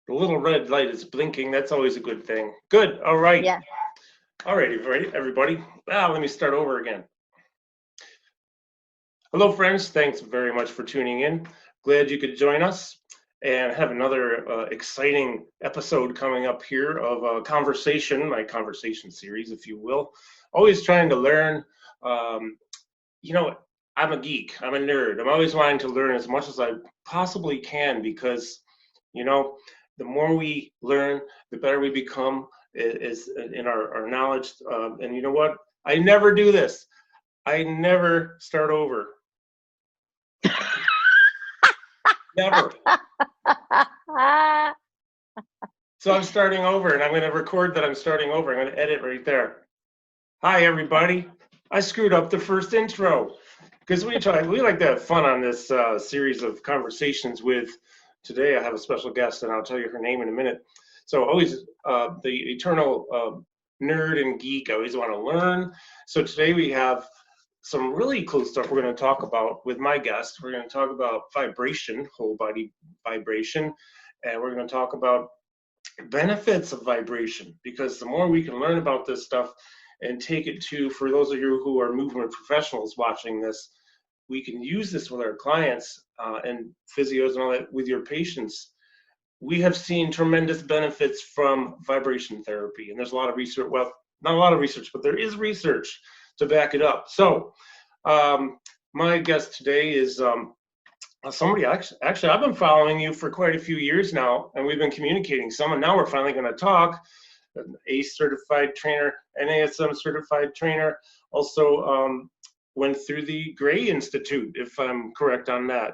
The little red light is blinking. That's always a good thing. Good. All right. Yeah. All right, everybody. Let me start over again. Hello, friends. Thanks very much for tuning in. Glad you could join us and have another exciting episode coming up here of a conversation, my conversation series, if you will. Always trying to learn. You know, I'm a geek. I'm a nerd. I'm always wanting to learn as much as I possibly can because, the more we learn, the better we become is in our knowledge. And you know what? I never do this. I never start over. Never. So I'm starting over, and I'm going to record that I'm starting over. I'm going to edit right there. Hi, everybody. I screwed up the first intro because we like to have fun on this series of conversations with. Today I have a special guest, and I'll tell you her name in a minute. So always the eternal nerd and geek. I always want to learn. So today we have some really cool stuff we're going to talk about with my guest. We're going to talk about vibration, whole body vibration, and we're going to talk about benefits of vibration, because the more we can learn about this stuff and take it to, for those of you who are movement professionals watching this, we can use this with our clients and physios and all that with your patients. We have seen tremendous benefits from vibration therapy, and there's a lot of research, well, not a lot of research, but there is research to back it up. So my guest today is somebody, actually I've been following you for quite a few years now, and we've been communicating some, and now we're finally going to talk. An ACE certified trainer, NASM certified trainer, also went through the Gray Institute, if I'm correct on that.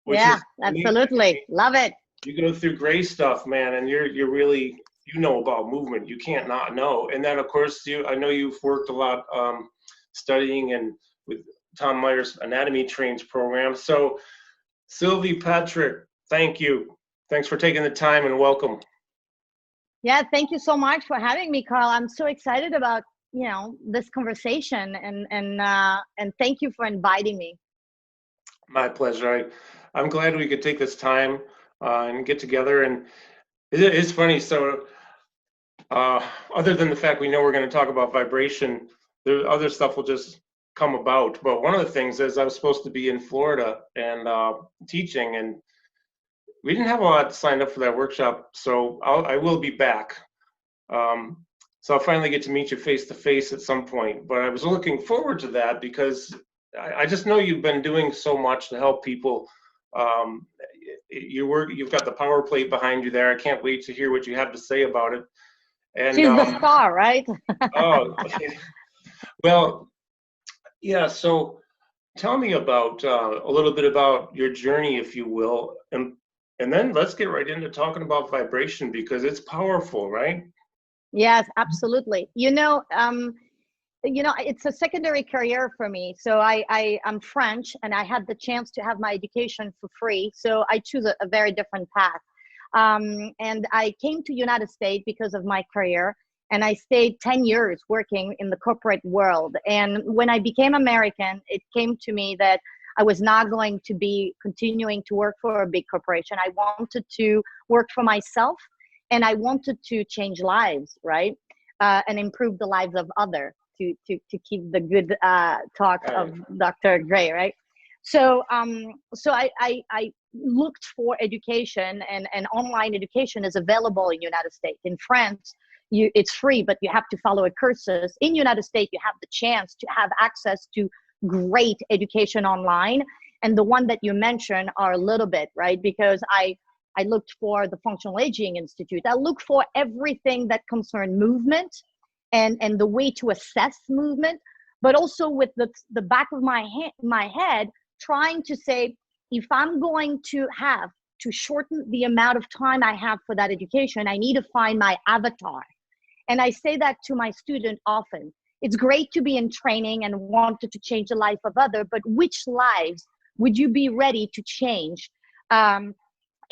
Yeah, absolutely. Love it. You go through Gray stuff, man, and you're really, about movement. You can't not know. And then, of course, I know you've worked a lot studying and with Tom Meyer's Anatomy Trains program. So, Sylvie Patrick, thank you. Thanks for taking the time, and welcome. Yeah, thank you so much for having me, Carl. I'm so excited about this conversation, and thank you for inviting me. My pleasure. I'm glad we could take this time and get together. And it's funny. So other than the fact we know we're going to talk about vibration, the other stuff will just come about. But one of the things is I was supposed to be in Florida and teaching, and we didn't have a lot signed up for that workshop. So I will be back. So I'll finally get to meet you face to face at some point. But I was looking forward to that because I just know you've been doing so much to help people. You've got the power plate behind you there. I can't wait to hear what you have to say about it. And she's the star, right? Oh, well, yeah. So tell me about a little bit about your journey, if you will, and then let's get right into talking about vibration, because it's powerful, right? Yes, absolutely. It's a secondary career for me. So I'm French, and I had the chance to have my education for free. So I choose a very different path. And I came to United States because of my career, and I stayed 10 years working in the corporate world. And when I became American, it came to me that I was not going to be continuing to work for a big corporation. I wanted to work for myself, and I wanted to change lives, right? And improve the lives of others, to keep the good talk of Dr. Gray, right? So I looked for education, and online education is available in United States. In France, it's free, but you have to follow a courses. In United States, you have the chance to have access to great education online. And the one that you mentioned are a little bit, right? Because I looked for the Functional Aging Institute. I looked for everything that concerned movement and the way to assess movement, but also with the back of my head, trying to say, if I'm going to have to shorten the amount of time I have for that education, I need to find my avatar. And I say that to my student often. It's great to be in training and wanted to change the life of others, but which lives would you be ready to change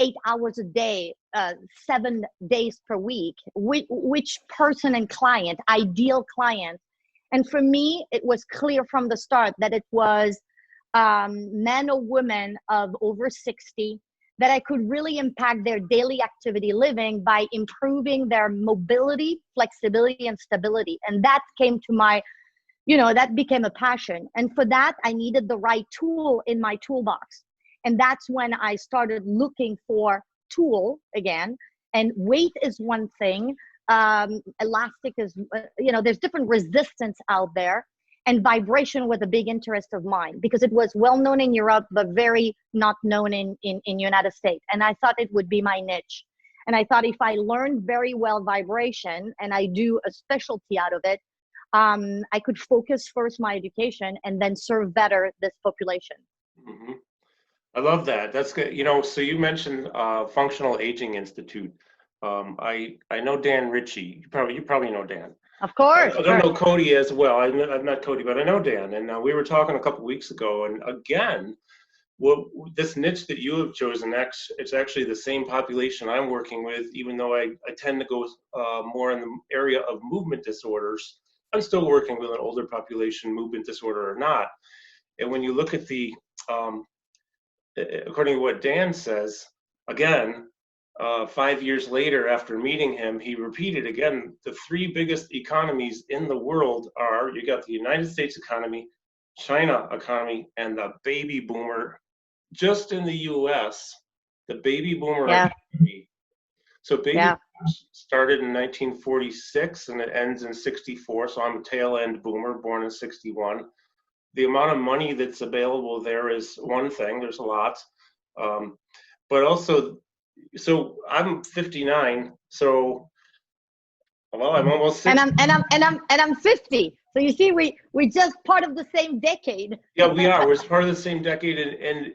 8 hours a day, 7 days per week? Which person and client, ideal client? And for me, it was clear from the start that it was men or women of over 60 that I could really impact their daily activity living by improving their mobility, flexibility, and stability. And that came to my, that became a passion. And for that, I needed the right tool in my toolbox. And that's when I started looking for tool again. And weight is one thing. Elastic is, there's different resistance out there. And vibration was a big interest of mine because it was well known in Europe, but very not known in United States. And I thought it would be my niche. And I thought if I learned very well vibration and I do a specialty out of it, I could focus first my education and then serve better this population. Mm-hmm. I love that. That's good. So you mentioned Functional Aging Institute. I know Dan Ritchie. You probably know Dan. Of course. I don't know Cody as well. I've met Cody, but I know Dan. And we were talking a couple weeks ago. And again, this niche that you have chosen, it's actually the same population I'm working with, even though I tend to go more in the area of movement disorders. I'm still working with an older population, movement disorder or not. And when you look at according to what Dan says, again, 5 years later after meeting him, he repeated again, the three biggest economies in the world are, you got the United States economy, China economy, and the baby boomer. Just in the US, the baby boomer economy. So baby boomers started in 1946 and it ends in 64. So I'm a tail end boomer, born in 61. The amount of money that's available there is one thing. There's a lot, but also, so I'm 59. So, well, I'm almost 60. And I'm 50. So you see, we just part of the same decade. Yeah, we are. We're part of the same decade, and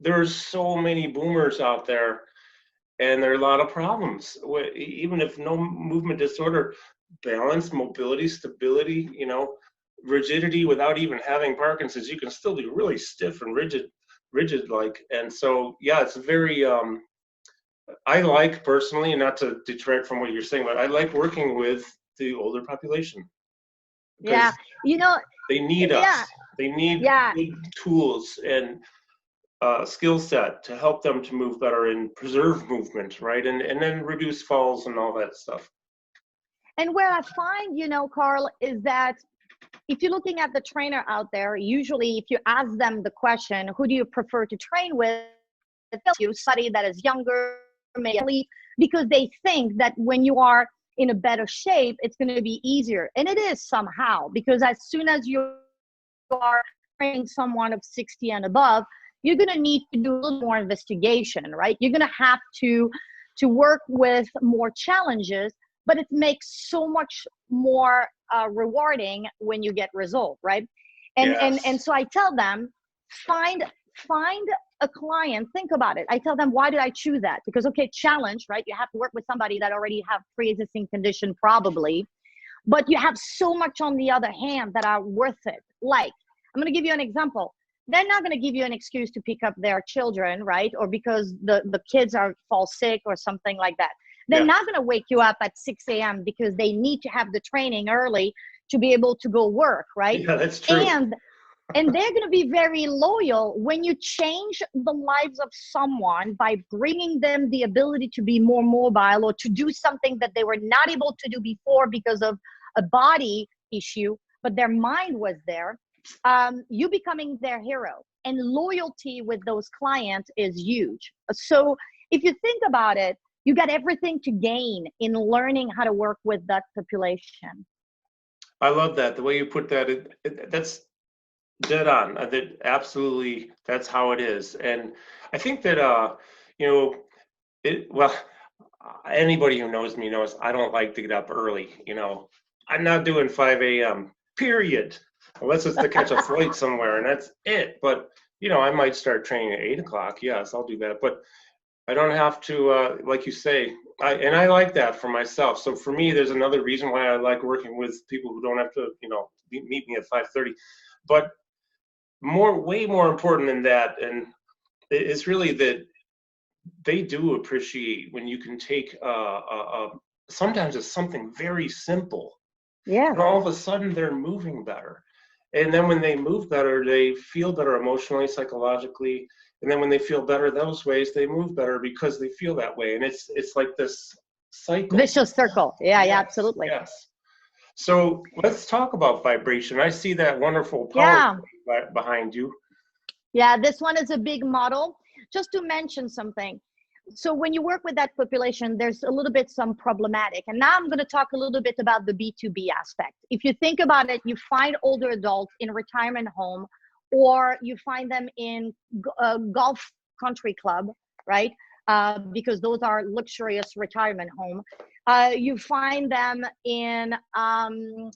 there's so many boomers out there, and there are a lot of problems. Even if no movement disorder, balance, mobility, stability, rigidity without even having Parkinson's, you can still be really stiff and rigid like. And so, yeah, it's very, I like personally, and not to detract from what you're saying, but I like working with the older population. Yeah. They need us. They need good tools and skill set to help them to move better and preserve movement, right? And then reduce falls and all that stuff. And where I find, Carl, is that if you're looking at the trainer out there, usually if you ask them the question, who do you prefer to train with? You study that is younger, maybe, because they think that when you are in a better shape, it's going to be easier. And it is somehow, because as soon as you are training someone of 60 and above, you're going to need to do a little more investigation, right? You're going to have to work with more challenges, but it makes so much more rewarding when you get result, right? And so I tell them, find a client, think about it. I tell them, why did I choose that? Because, okay, challenge, right? You have to work with somebody that already have pre-existing condition probably, but you have so much on the other hand that are worth it. Like, I'm going to give you an example. They're not going to give you an excuse to pick up their children, right? Or because the kids fall sick or something like that. They're not going to wake you up at 6 a.m. because they need to have the training early to be able to go work, right? Yeah, that's true. And they're going to be very loyal when you change the lives of someone by bringing them the ability to be more mobile or to do something that they were not able to do before because of a body issue, but their mind was there. You becoming their hero, and loyalty with those clients is huge. So if you think about it, you got everything to gain in learning how to work with that population. I love that. The way you put that, that's dead on. That absolutely, that's how it is. And I think that, anybody who knows me knows I don't like to get up early. I'm not doing 5 a.m. period. Unless it's to catch a flight somewhere, and that's it. But, I might start training at 8 o'clock. Yes, I'll do that. But I don't have to, like you say, I like that for myself. So for me, there's another reason why I like working with people who don't have to, meet me at 5:30. But way more important than that, and it's really that they do appreciate when you can take sometimes it's something very simple. Yeah. And all of a sudden they're moving better. And then when they move better, they feel better emotionally, psychologically. And then when they feel better those ways, they move better because they feel that way. And it's like this cycle. Vicious circle. Yeah, Yes, yeah, absolutely. yes. So let's talk about vibration. I see that wonderful Yeah. power behind you. Yeah, this one is a big model. Just to mention something. So when you work with that population, there's a little bit some problematic. And now I'm going to talk a little bit about the B2B aspect. If you think about it, you find older adults in retirement home, or you find them in golf country club, right? Because those are luxurious retirement home. You find them in,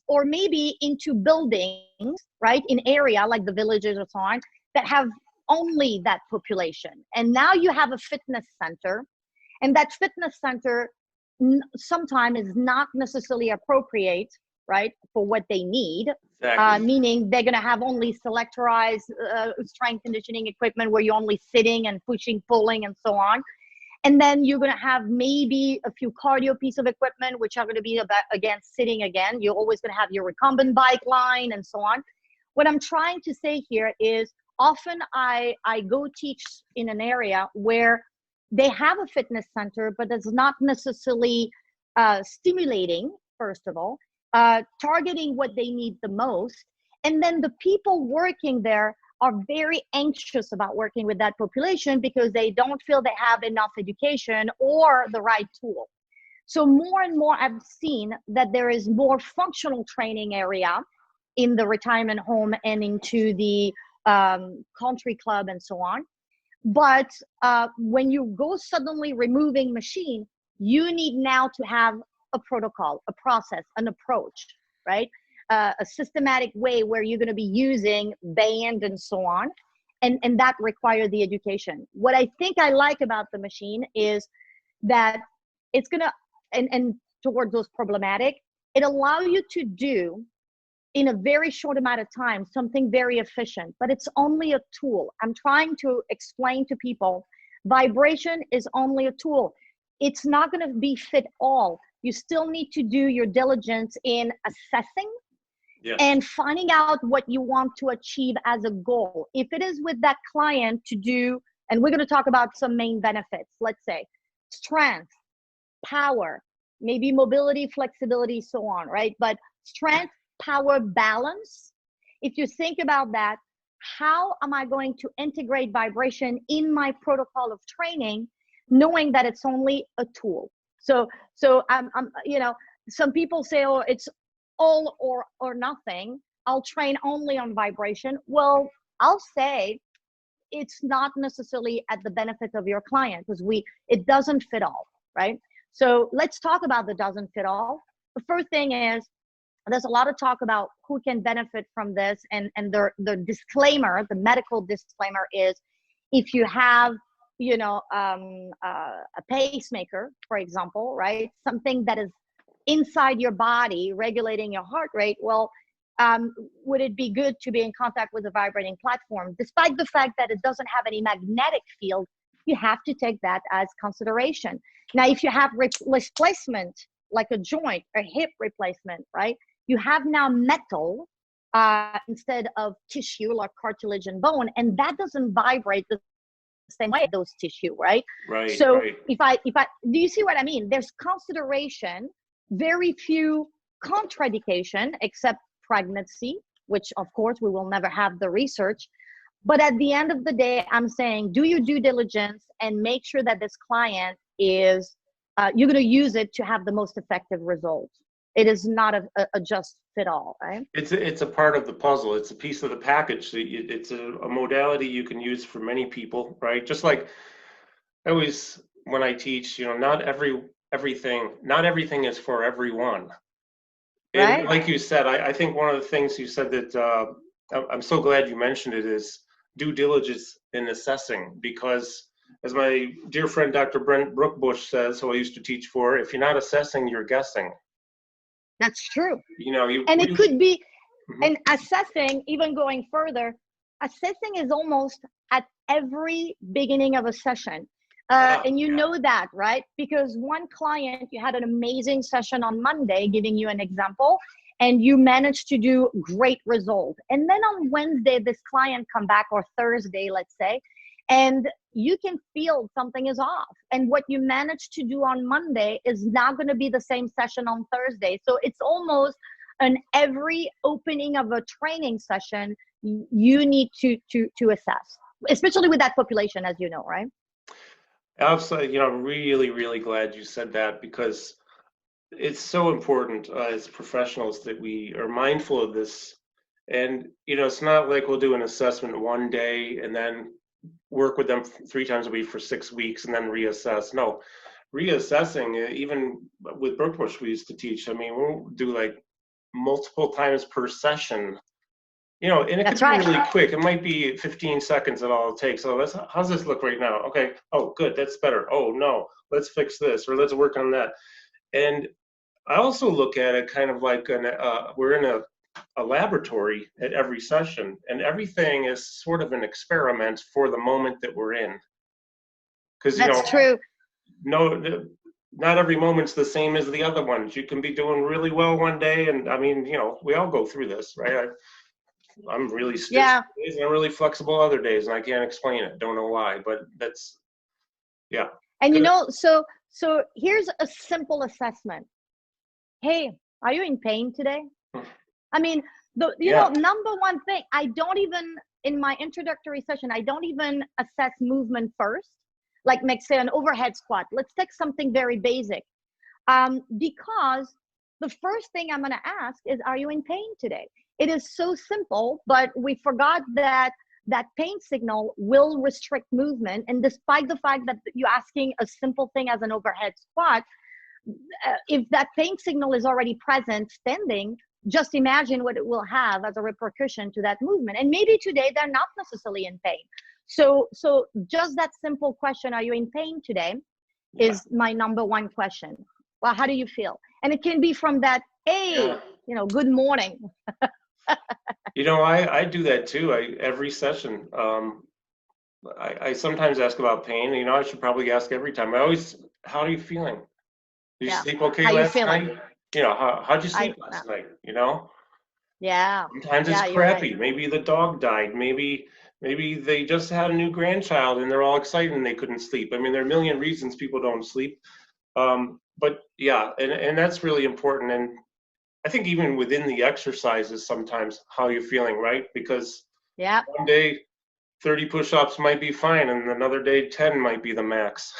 or maybe into buildings, right? In area like the villages or so on, that have only that population. And now you have a fitness center, and that fitness center sometimes is not necessarily appropriate, right, for what they need. Exactly. Meaning they're going to have only selectorized strength conditioning equipment where you're only sitting and pushing, pulling, and so on. And then you're going to have maybe a few cardio piece of equipment, which are going to be about, again, sitting again. You're always going to have your recumbent bike line and so on. What I'm trying to say here is often I go teach in an area where they have a fitness center, but it's not necessarily stimulating, first of all, targeting what they need the most. And then the people working there are very anxious about working with that population because they don't feel they have enough education or the right tool. So more and more I've seen that there is more functional training area in the retirement home and into the country club and so on. But when you go suddenly removing machine, you need now to have a protocol, a process, an approach, right? A systematic way where you're going to be using band and so on. And that requires the education. What I think I like about the machine is that it's going to, and towards those problematic, it allows you to do in a very short amount of time something very efficient, but it's only a tool. I'm trying to explain to people, vibration is only a tool. It's not going to be fit all. You still need to do your diligence in assessing. Yes. And finding out what you want to achieve as a goal. If it is with that client to do, and we're going to talk about some main benefits, let's say strength, power, maybe mobility, flexibility, so on, right? But strength, power, balance. If you think about that, how am I going to integrate vibration in my protocol of training, knowing that it's only a tool? So I'm you know, some people say, oh, it's all or nothing. I'll train only on vibration. Well, I'll say it's not necessarily at the benefit of your client because it doesn't fit all, right? So let's talk about the doesn't fit all. The first thing is there's a lot of talk about who can benefit from this, and the disclaimer, the medical disclaimer is if you have, you know, a pacemaker, for example, right? Something that is inside your body regulating your heart rate, well, would it be good to be in contact with a vibrating platform? Despite the fact that it doesn't have any magnetic field, you have to take that as consideration. Now, if you have replacement, like a joint or hip replacement, right? You have now metal instead of tissue like cartilage and bone, and that doesn't vibrate the same way those tissue, right? Right. So right. if I do you see what I mean? There's consideration, very few contraindication except pregnancy, which of course we will never have the research. But at the end of the day, I'm saying do your due diligence and make sure that this client is you're going to use it to have the most effective results. It is not a just fit all, right? It's a part of the puzzle. It's a piece of the package. It's a modality you can use for many people, right? Just like I always, when I teach, you know, not everything is for everyone. And right? Like you said, I think one of the things you said that I'm so glad you mentioned it is due diligence in assessing, because as my dear friend Dr. Brent Brookbush says, who I used to teach for, if you're not assessing, you're guessing. That's true. You know, and it could be, and assessing, even going further, assessing is almost at every beginning of a session. And you know that, right? Because one client, you had an amazing session on Monday, giving you an example, and you manage to do great result. And then on Wednesday, this client come back, or Thursday, let's say, and you can feel something is off. And what you managed to do on Monday is not going to be the same session on Thursday. So it's almost an every opening of a training session, you need to assess, especially with that population, as you know, right? Absolutely. I'm really, really glad you said that, because it's so important as professionals that we are mindful of this. And, it's not like we'll do an assessment one day and then work with them 3 times a week for 6 weeks and then reassess. No, reassessing, even with Brookbush, we used to teach. I mean, we'll do like multiple times per session, and it That's could be right. really quick. It might be 15 seconds that all it takes. So how's this look right now? Okay. Oh, good. That's better. Oh, no, let's fix this, or let's work on that. And I also look at it kind of like we're in a laboratory at every session, and everything is sort of an experiment for the moment that we're in. Because, That's true. no, not every moment's the same as the other ones. You can be doing really well one day, and I mean, we all go through this, right? I'm really stiff some days, and I'm really flexible other days, and I can't explain it. Don't know why, but that's, yeah. And Good. so here's a simple assessment. Hey, are you in pain today? I mean, number one thing, I don't even, in my introductory session, I don't even assess movement first, like say an overhead squat. Let's take something very basic. Because the first thing I'm going to ask is, are you in pain today? It is so simple, but we forgot that pain signal will restrict movement. And despite the fact that you're asking a simple thing as an overhead squat, if that pain signal is already present standing, just imagine what it will have as a repercussion to that movement. And maybe today they're not necessarily in pain. So just that simple question, are you in pain today, is my number one question. Well, how do you feel? And it can be from that, hey, good morning. I do that too. Every session. I sometimes ask about pain. I should probably ask every time. How are you feeling? Did you sleep okay last night? How'd you sleep last night? Yeah. Sometimes it's crappy. Right. Maybe the dog died. Maybe they just had a new grandchild and they're all excited and they couldn't sleep. I mean, there are a million reasons people don't sleep. But yeah, and that's really important. And I think even within the exercises, sometimes how you're feeling, right? Because one day 30 push-ups might be fine, and another day 10 might be the max.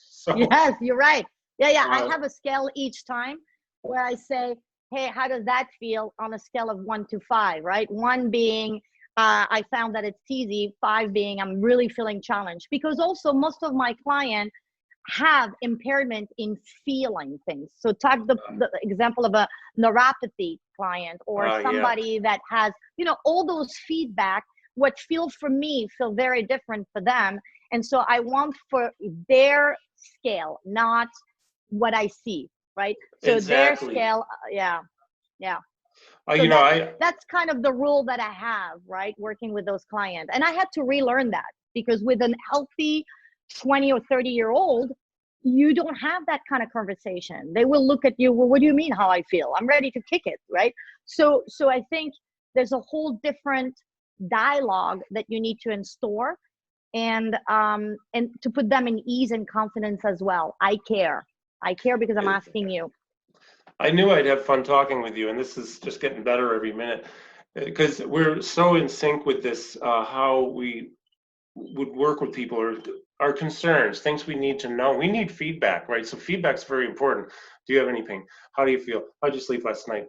So, yes, you're right. Yeah. I have a scale each time where I say, hey, how does that feel on a scale of 1 to 5, right? 1 being, I found that it's easy, 5 being, I'm really feeling challenged. Because also most of my clients have impairment in feeling things. So take the example of a neuropathy client, or somebody that has, all those feedback, what feel very different for them. And so I want for their scale, not what I see, right? So exactly. Their scale, yeah. So that's kind of the rule that I have, right? Working with those clients. And I had to relearn that, because with an healthy 20 or 30-year-old, you don't have that kind of conversation. They will look at you, well, what do you mean how I feel? I'm ready to kick it, right? So I think there's a whole different dialogue that you need to install, and to put them in ease and confidence as well. I care because I'm asking you. I knew I'd have fun talking with you, and this is just getting better every minute, because we're so in sync with this, how we would work with people, or our concerns, things we need to know. We need feedback, right? So feedback's very important. Do you have any pain? How do you feel? How'd you sleep last night?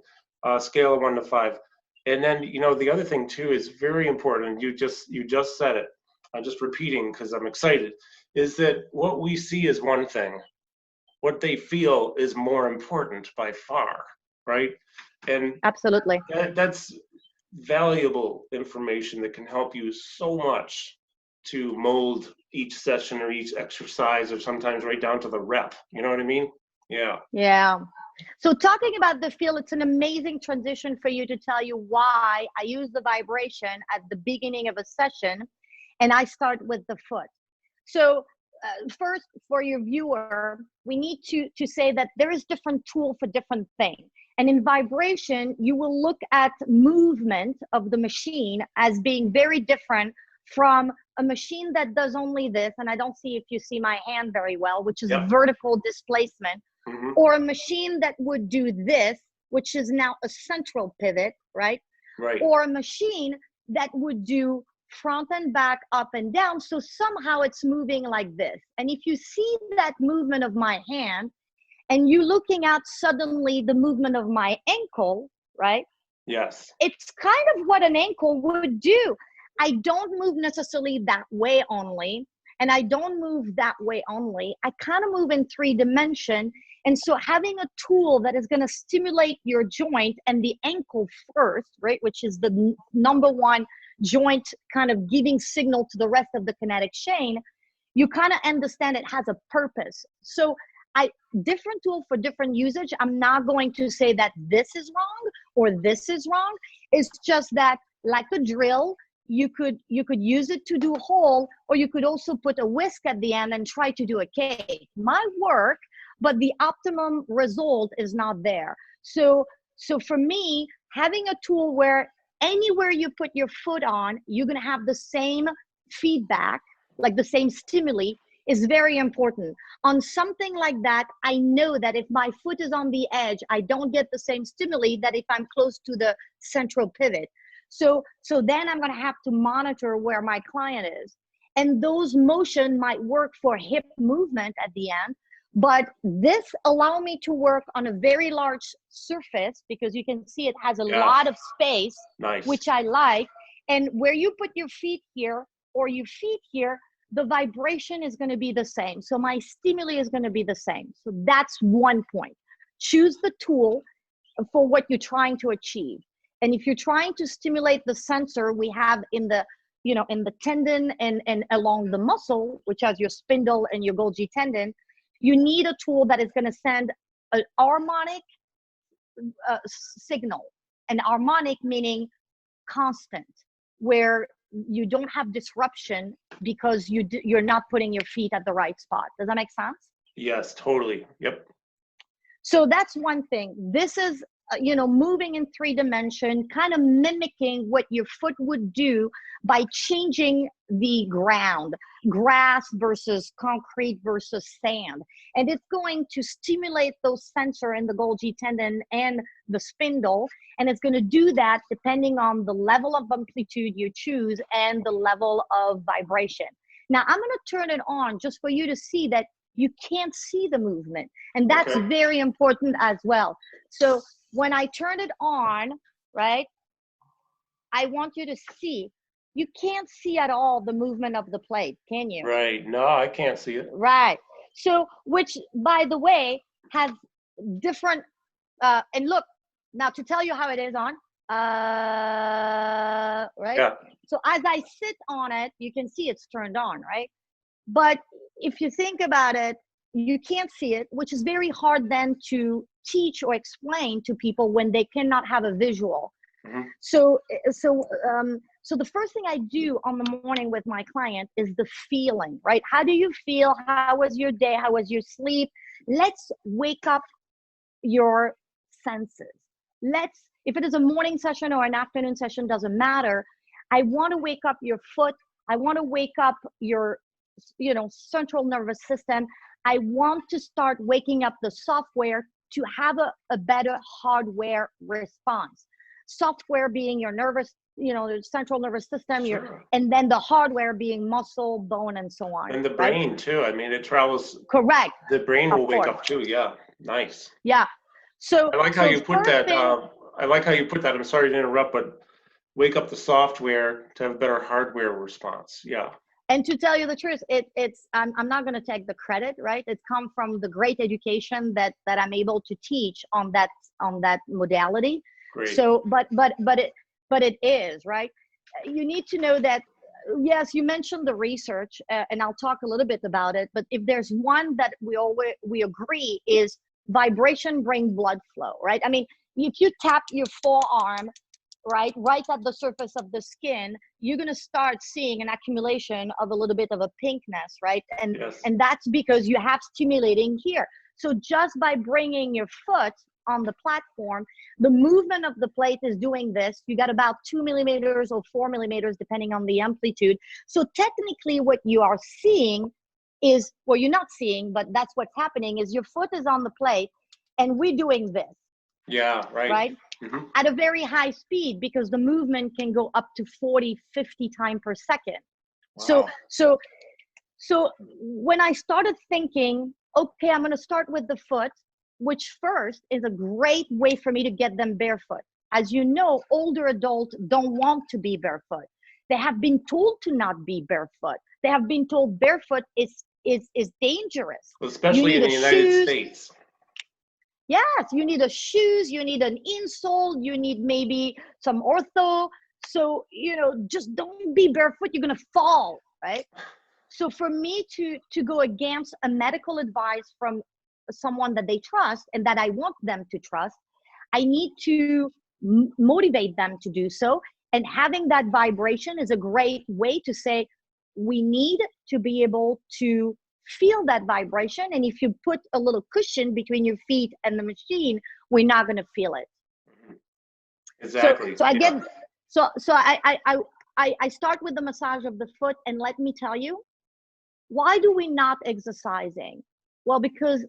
Scale of 1 to 5. And then, the other thing too is very important. You just said it. I'm just repeating because I'm excited. Is that what we see is one thing. What they feel is more important by far, right? And absolutely, that's valuable information that can help you so much to mold each session or each exercise, or sometimes right down to the rep. You know what I mean? Yeah. So talking about the feel, it's an amazing transition for you to tell you why I use the vibration at the beginning of a session, and I start with the foot. So first, for your viewer, we need to say that there is different tool for different things. And in vibration, you will look at movement of the machine as being very different from a machine that does only this. And I don't see if you see my hand very well, which is Yep. vertical displacement, Mm-hmm. or a machine that would do this, which is now a central pivot, right? Right. Or a machine that would do front and back, up and down. So somehow it's moving like this. And if you see that movement of my hand, and you looking at suddenly the movement of my ankle, right? Yes. It's kind of what an ankle would do. I don't move necessarily that way only, and I don't move that way only. I kind of move in 3-dimension. And so having a tool that is going to stimulate your joint and the ankle first, right, which is the number one joint kind of giving signal to the rest of the kinetic chain, you kind of understand it has a purpose. So different tool for different usage. I'm not going to say that this is wrong or this is wrong. It's just that, like a drill, you could use it to do a hole, or you could also put a whisk at the end and try to do a cake. Might work, but the optimum result is not there. So for me, having a tool where anywhere you put your foot on, you're going to have the same feedback, like the same stimuli, is very important. On something like that, I know that if my foot is on the edge, I don't get the same stimuli that if I'm close to the central pivot. So then I'm going to have to monitor where my client is. And those motion might work for hip movement at the end, but this allow me to work on a very large surface, because you can see it has a lot of space, nice. Which I like. And where you put your feet here or your feet here, the vibration is going to be the same. So my stimuli is going to be the same. So that's one point. Choose the tool for what you're trying to achieve. And if you're trying to stimulate the sensor we have in the, in the tendon and along the muscle, which has your spindle and your Golgi tendon, you need a tool that is going to send an harmonic signal. An harmonic meaning constant, where you don't have disruption because you're not putting your feet at the right spot. Does that make sense? Yes, totally. Yep. So that's one thing. This is, moving in 3-dimension, kind of mimicking what your foot would do by changing the ground, grass versus concrete versus sand. And it's going to stimulate those sensors in the Golgi tendon and the spindle. And it's going to do that depending on the level of amplitude you choose and the level of vibration. Now, I'm going to turn it on just for you to see that you can't see the movement. And that's very important as well. So when I turn it on, right, I want you to see. You can't see at all the movement of the plate, can you? Right. No, I can't see it. Right. So, which, by the way, has different, and look, now to tell you how it is on, right? Yeah. So as I sit on it, you can see it's turned on, right? But if you think about it, you can't see it, which is very hard then to teach or explain to people when they cannot have a visual. Mm-hmm. So the first thing I do on the morning with my client is the feeling, right? How do you feel? How was your day? How was your sleep? Let's wake up your senses. If it is a morning session or an afternoon session, doesn't matter. I want to wake up your foot. I want to wake up your, central nervous system. I want to start waking up the software to have a better hardware response. Software being your nervous, the central nervous system, and then the hardware being muscle, bone, and so on. And the brain too. I mean, it travels. Correct. The brain will wake up too. Yeah. Nice. Yeah. So I like how you put that. I like how you put that. I'm sorry to interrupt, but wake up the software to have a better hardware response. Yeah. And to tell you the truth, I'm not going to take the credit, right? It's come from the great education that I'm able to teach on that modality. Great. So, but it is, right? You need to know that, yes, you mentioned the research, and I'll talk a little bit about it. But if there's one that we agree is vibration bring blood flow, right? I mean, if you tap your forearm, right at the surface of the skin, you're going to start seeing an accumulation of a little bit of a pinkness, right? And that's because you have stimulating here. So just by bringing your foot on the platform. The movement of the plate is doing this. You got about 2 millimeters or 4 millimeters, depending on the amplitude. So technically what you are seeing is, well, you're not seeing, but that's what's happening, is your foot is on the plate and we're doing this. Yeah, right. Right? Mm-hmm. At a very high speed, because the movement can go up to 40, 50 times per second. Wow. So when I started thinking, okay, I'm going to start with the foot, which first is a great way for me to get them barefoot. As you know, older adults don't want to be barefoot. They have been told to not be barefoot. They have been told barefoot is dangerous. Especially in the United States. Yes, you need a shoes, you need an insole, you need maybe some ortho. So, just don't be barefoot, you're going to fall, right? So for me to go against a medical advice from someone that they trust and that I want them to trust, I need to motivate them to do so. And having that vibration is a great way to say, we need to be able to feel that vibration. And if you put a little cushion between your feet and the machine, we're not going to feel it. Exactly. So I start with the massage of the foot, and let me tell you, why do we not exercising? Well, because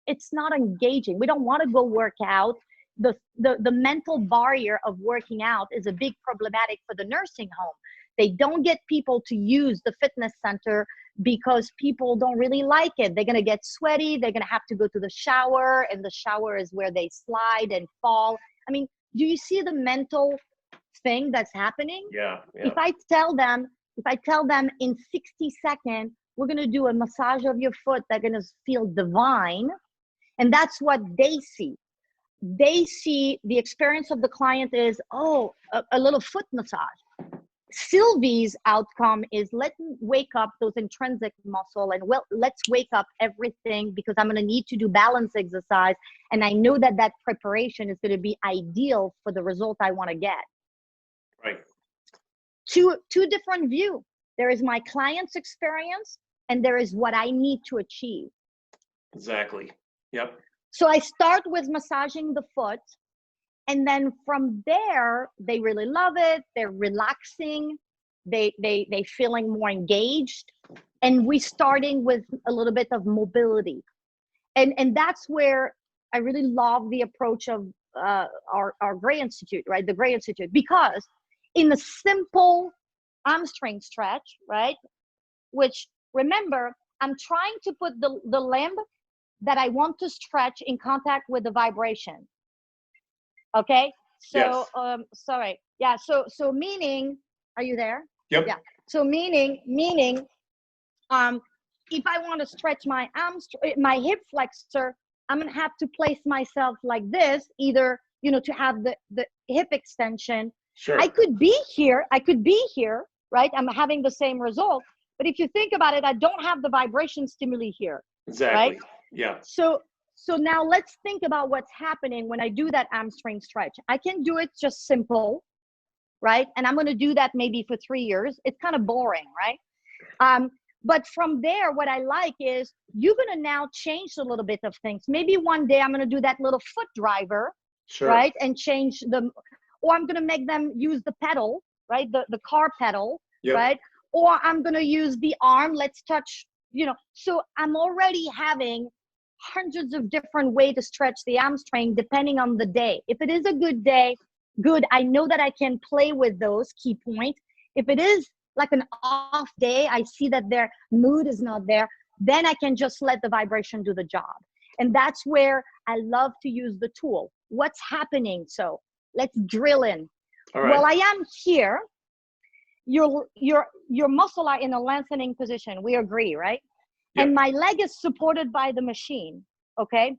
it's not engaging. We don't want to go work out. The mental barrier of working out is a big problematic for the nursing home. They don't get people to use the fitness center because people don't really like it. They're going to get sweaty. They're going to have to go to the shower, and the shower is where they slide and fall. I mean, do you see the mental thing that's happening? Yeah. If I tell them in 60 seconds, we're going to do a massage of your foot, they're going to feel divine. And that's what they see. They see the experience of the client is, a little foot massage. Sylvie's outcome is, let's wake up those intrinsic muscle, and let's wake up everything, because I'm going to need to do balance exercise. And I know that preparation is going to be ideal for the result I want to get. Right. Two different views. There is my client's experience, and there is what I need to achieve. Exactly. Yep. So I start with massaging the foot. And then from there, they really love it. They're relaxing. They feeling more engaged. And we starting with a little bit of mobility. And that's where I really love the approach of our Gray Institute, right? The Gray Institute, because in a simple hamstring stretch, right? Which, remember, I'm trying to put the limb that I want to stretch in contact with the vibration. Okay. So, yes. Sorry. Yeah. So meaning, are you there? Yep. Yeah. So meaning, if I want to stretch my my hip flexor, I'm going to have to place myself like this, either, to have the hip extension. Sure. I could be here, right? I'm having the same result. But if you think about it, I don't have the vibration stimuli here. Exactly. Right? Yeah. So now let's think about what's happening when I do that hamstring stretch. I can do it just simple, right? And I'm going to do that maybe for 3 years. It's kind of boring, right? But from there, what I like is you're going to now change a little bit of things. Maybe one day I'm going to do that little foot driver, sure. Right? And change or I'm going to make them use the pedal, right? The car pedal, yep. Right? Or I'm going to use the arm. Let's touch, So I'm already having hundreds of different ways to stretch the hamstring depending on the day. If it is a good day, good. I know that I can play with those key points. If it is like an off day, I see that their mood is not there, then I can just let the vibration do the job. And that's where I love to use the tool. What's happening? So let's drill in. All right. While I am here, your muscle are in a lengthening position. We agree, right? Yep. And my leg is supported by the machine, okay?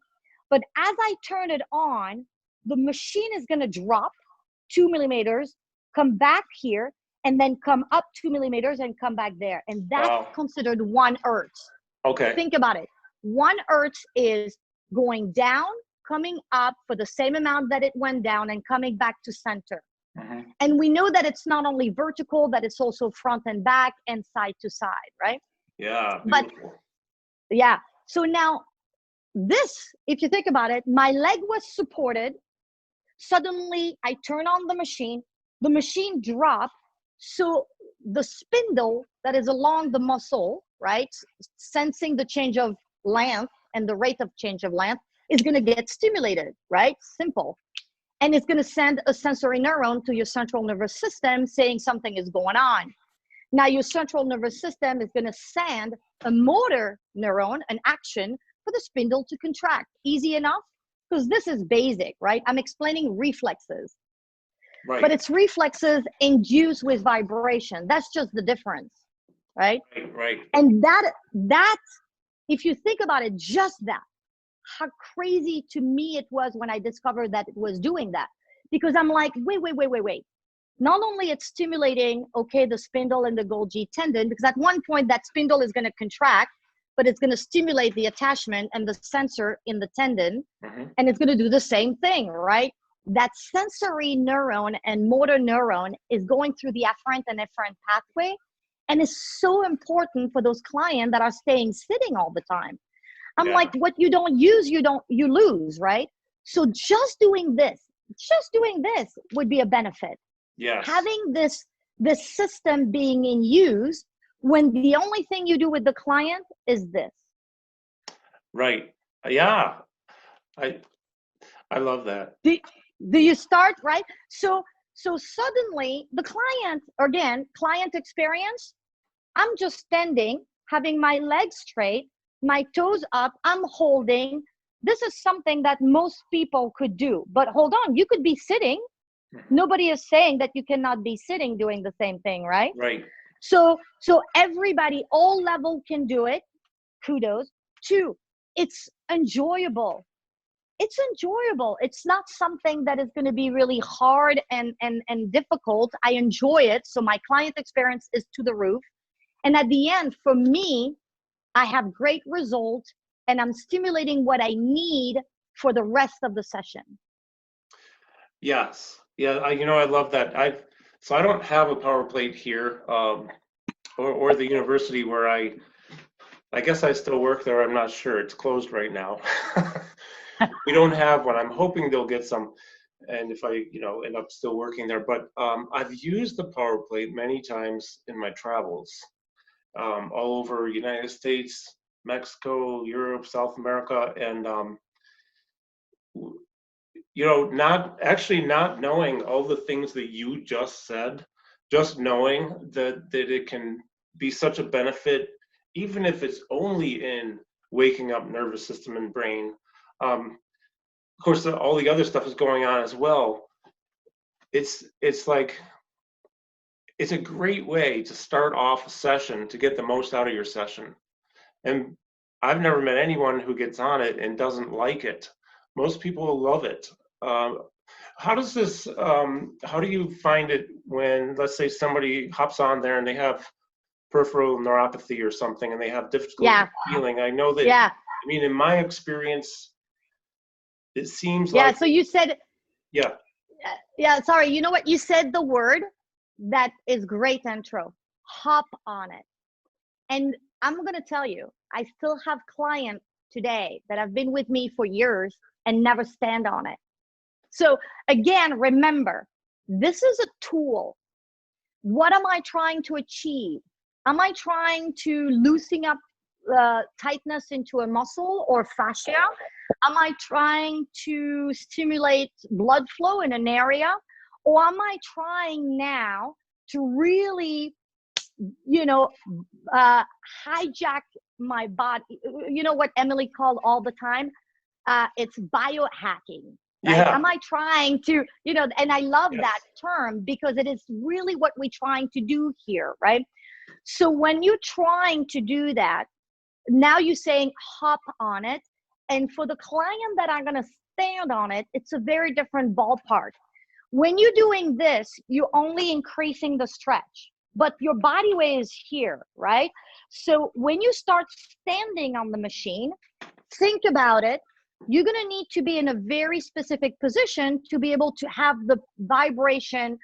But as I turn it on, the machine is going to drop 2 millimeters, come back here, and then come up 2 millimeters and come back there. And that's considered 1 hertz. Okay. Think about it. 1 hertz is going down, coming up for the same amount that it went down, and coming back to center. Mm-hmm. And we know that it's not only vertical, that it's also front and back and side to side, right? Yeah. Beautiful. But yeah. So now this, if you think about it, my leg was supported. Suddenly I turn on the machine dropped. So the spindle that is along the muscle, right, sensing the change of length and the rate of change of length, is going to get stimulated, right? Simple. And it's going to send a sensory neuron to your central nervous system saying something is going on. Now your central nervous system is going to send a motor neuron, an action for the spindle to contract. Easy enough? Because this is basic, right? I'm explaining reflexes. Right. But it's reflexes induced with vibration. That's just the difference, right? Right. And that, if you think about it, just that, how crazy to me it was when I discovered that it was doing that. Because I'm like, wait. Not only it's stimulating, okay, the spindle and the Golgi tendon, because at one point that spindle is going to contract, but it's going to stimulate the attachment and the sensor in the tendon, and it's going to do the same thing, right? That sensory neuron and motor neuron is going through the afferent and efferent pathway, and is so important for those clients that are staying sitting all the time. I'm like, what you don't use, you lose, right? So just doing this would be a benefit. Yes. Having this system being in use when the only thing you do with the client is this. Right. Yeah. I love that. Do you start, right? So suddenly the client, again, client experience, I'm just standing, having my legs straight, my toes up, I'm holding. This is something that most people could do. But hold on, you could be sitting. Nobody is saying that you cannot be sitting doing the same thing, right? Right. So everybody, all level can do it. Kudos. 2, it's enjoyable. It's enjoyable. It's not something that is going to be really hard and difficult. I enjoy it. So my client experience is to the roof. And at the end, for me, I have great results and I'm stimulating what I need for the rest of the session. Yes. Yeah. I love that. I don't have a power plate here, or the university where I guess I still work there. I'm not sure. It's closed right now. We don't have one. I'm hoping they'll get some, and if I, end up still working there. But I've used the power plate many times in my travels, all over United States, Mexico, Europe, South America, and not knowing all the things that you just said, just knowing that it can be such a benefit, even if it's only in waking up nervous system and brain. Of course, all the other stuff is going on as well. It's like, it's a great way to start off a session to get the most out of your session. And I've never met anyone who gets on it and doesn't like it. Most people love it. How does this, how do you find it when, let's say, somebody hops on there and they have peripheral neuropathy or something and they have difficulty feeling? I know that, in my experience, it seems like. Yeah, so you said. Yeah. Yeah, sorry. You know what? You said the word that is great intro. Hop on it. And I'm going to tell you, I still have clients today that have been with me for years and never stand on it. So again, remember, this is a tool. What am I trying to achieve? Am I trying to loosen up tightness into a muscle or fascia? Am I trying to stimulate blood flow in an area? Or am I trying now to really, hijack my body? You know what Emily called all the time? It's biohacking. Right? Yeah. Am I trying to, and I love that term because it is really what we're trying to do here, right? So when you're trying to do that, now you're saying hop on it. And for the client that are going to stand on it, it's a very different ballpark. When you're doing this, you're only increasing the stretch, but your body weight is here, right? So when you start standing on the machine, think about it. You're going to need to be in a very specific position to be able to have the vibration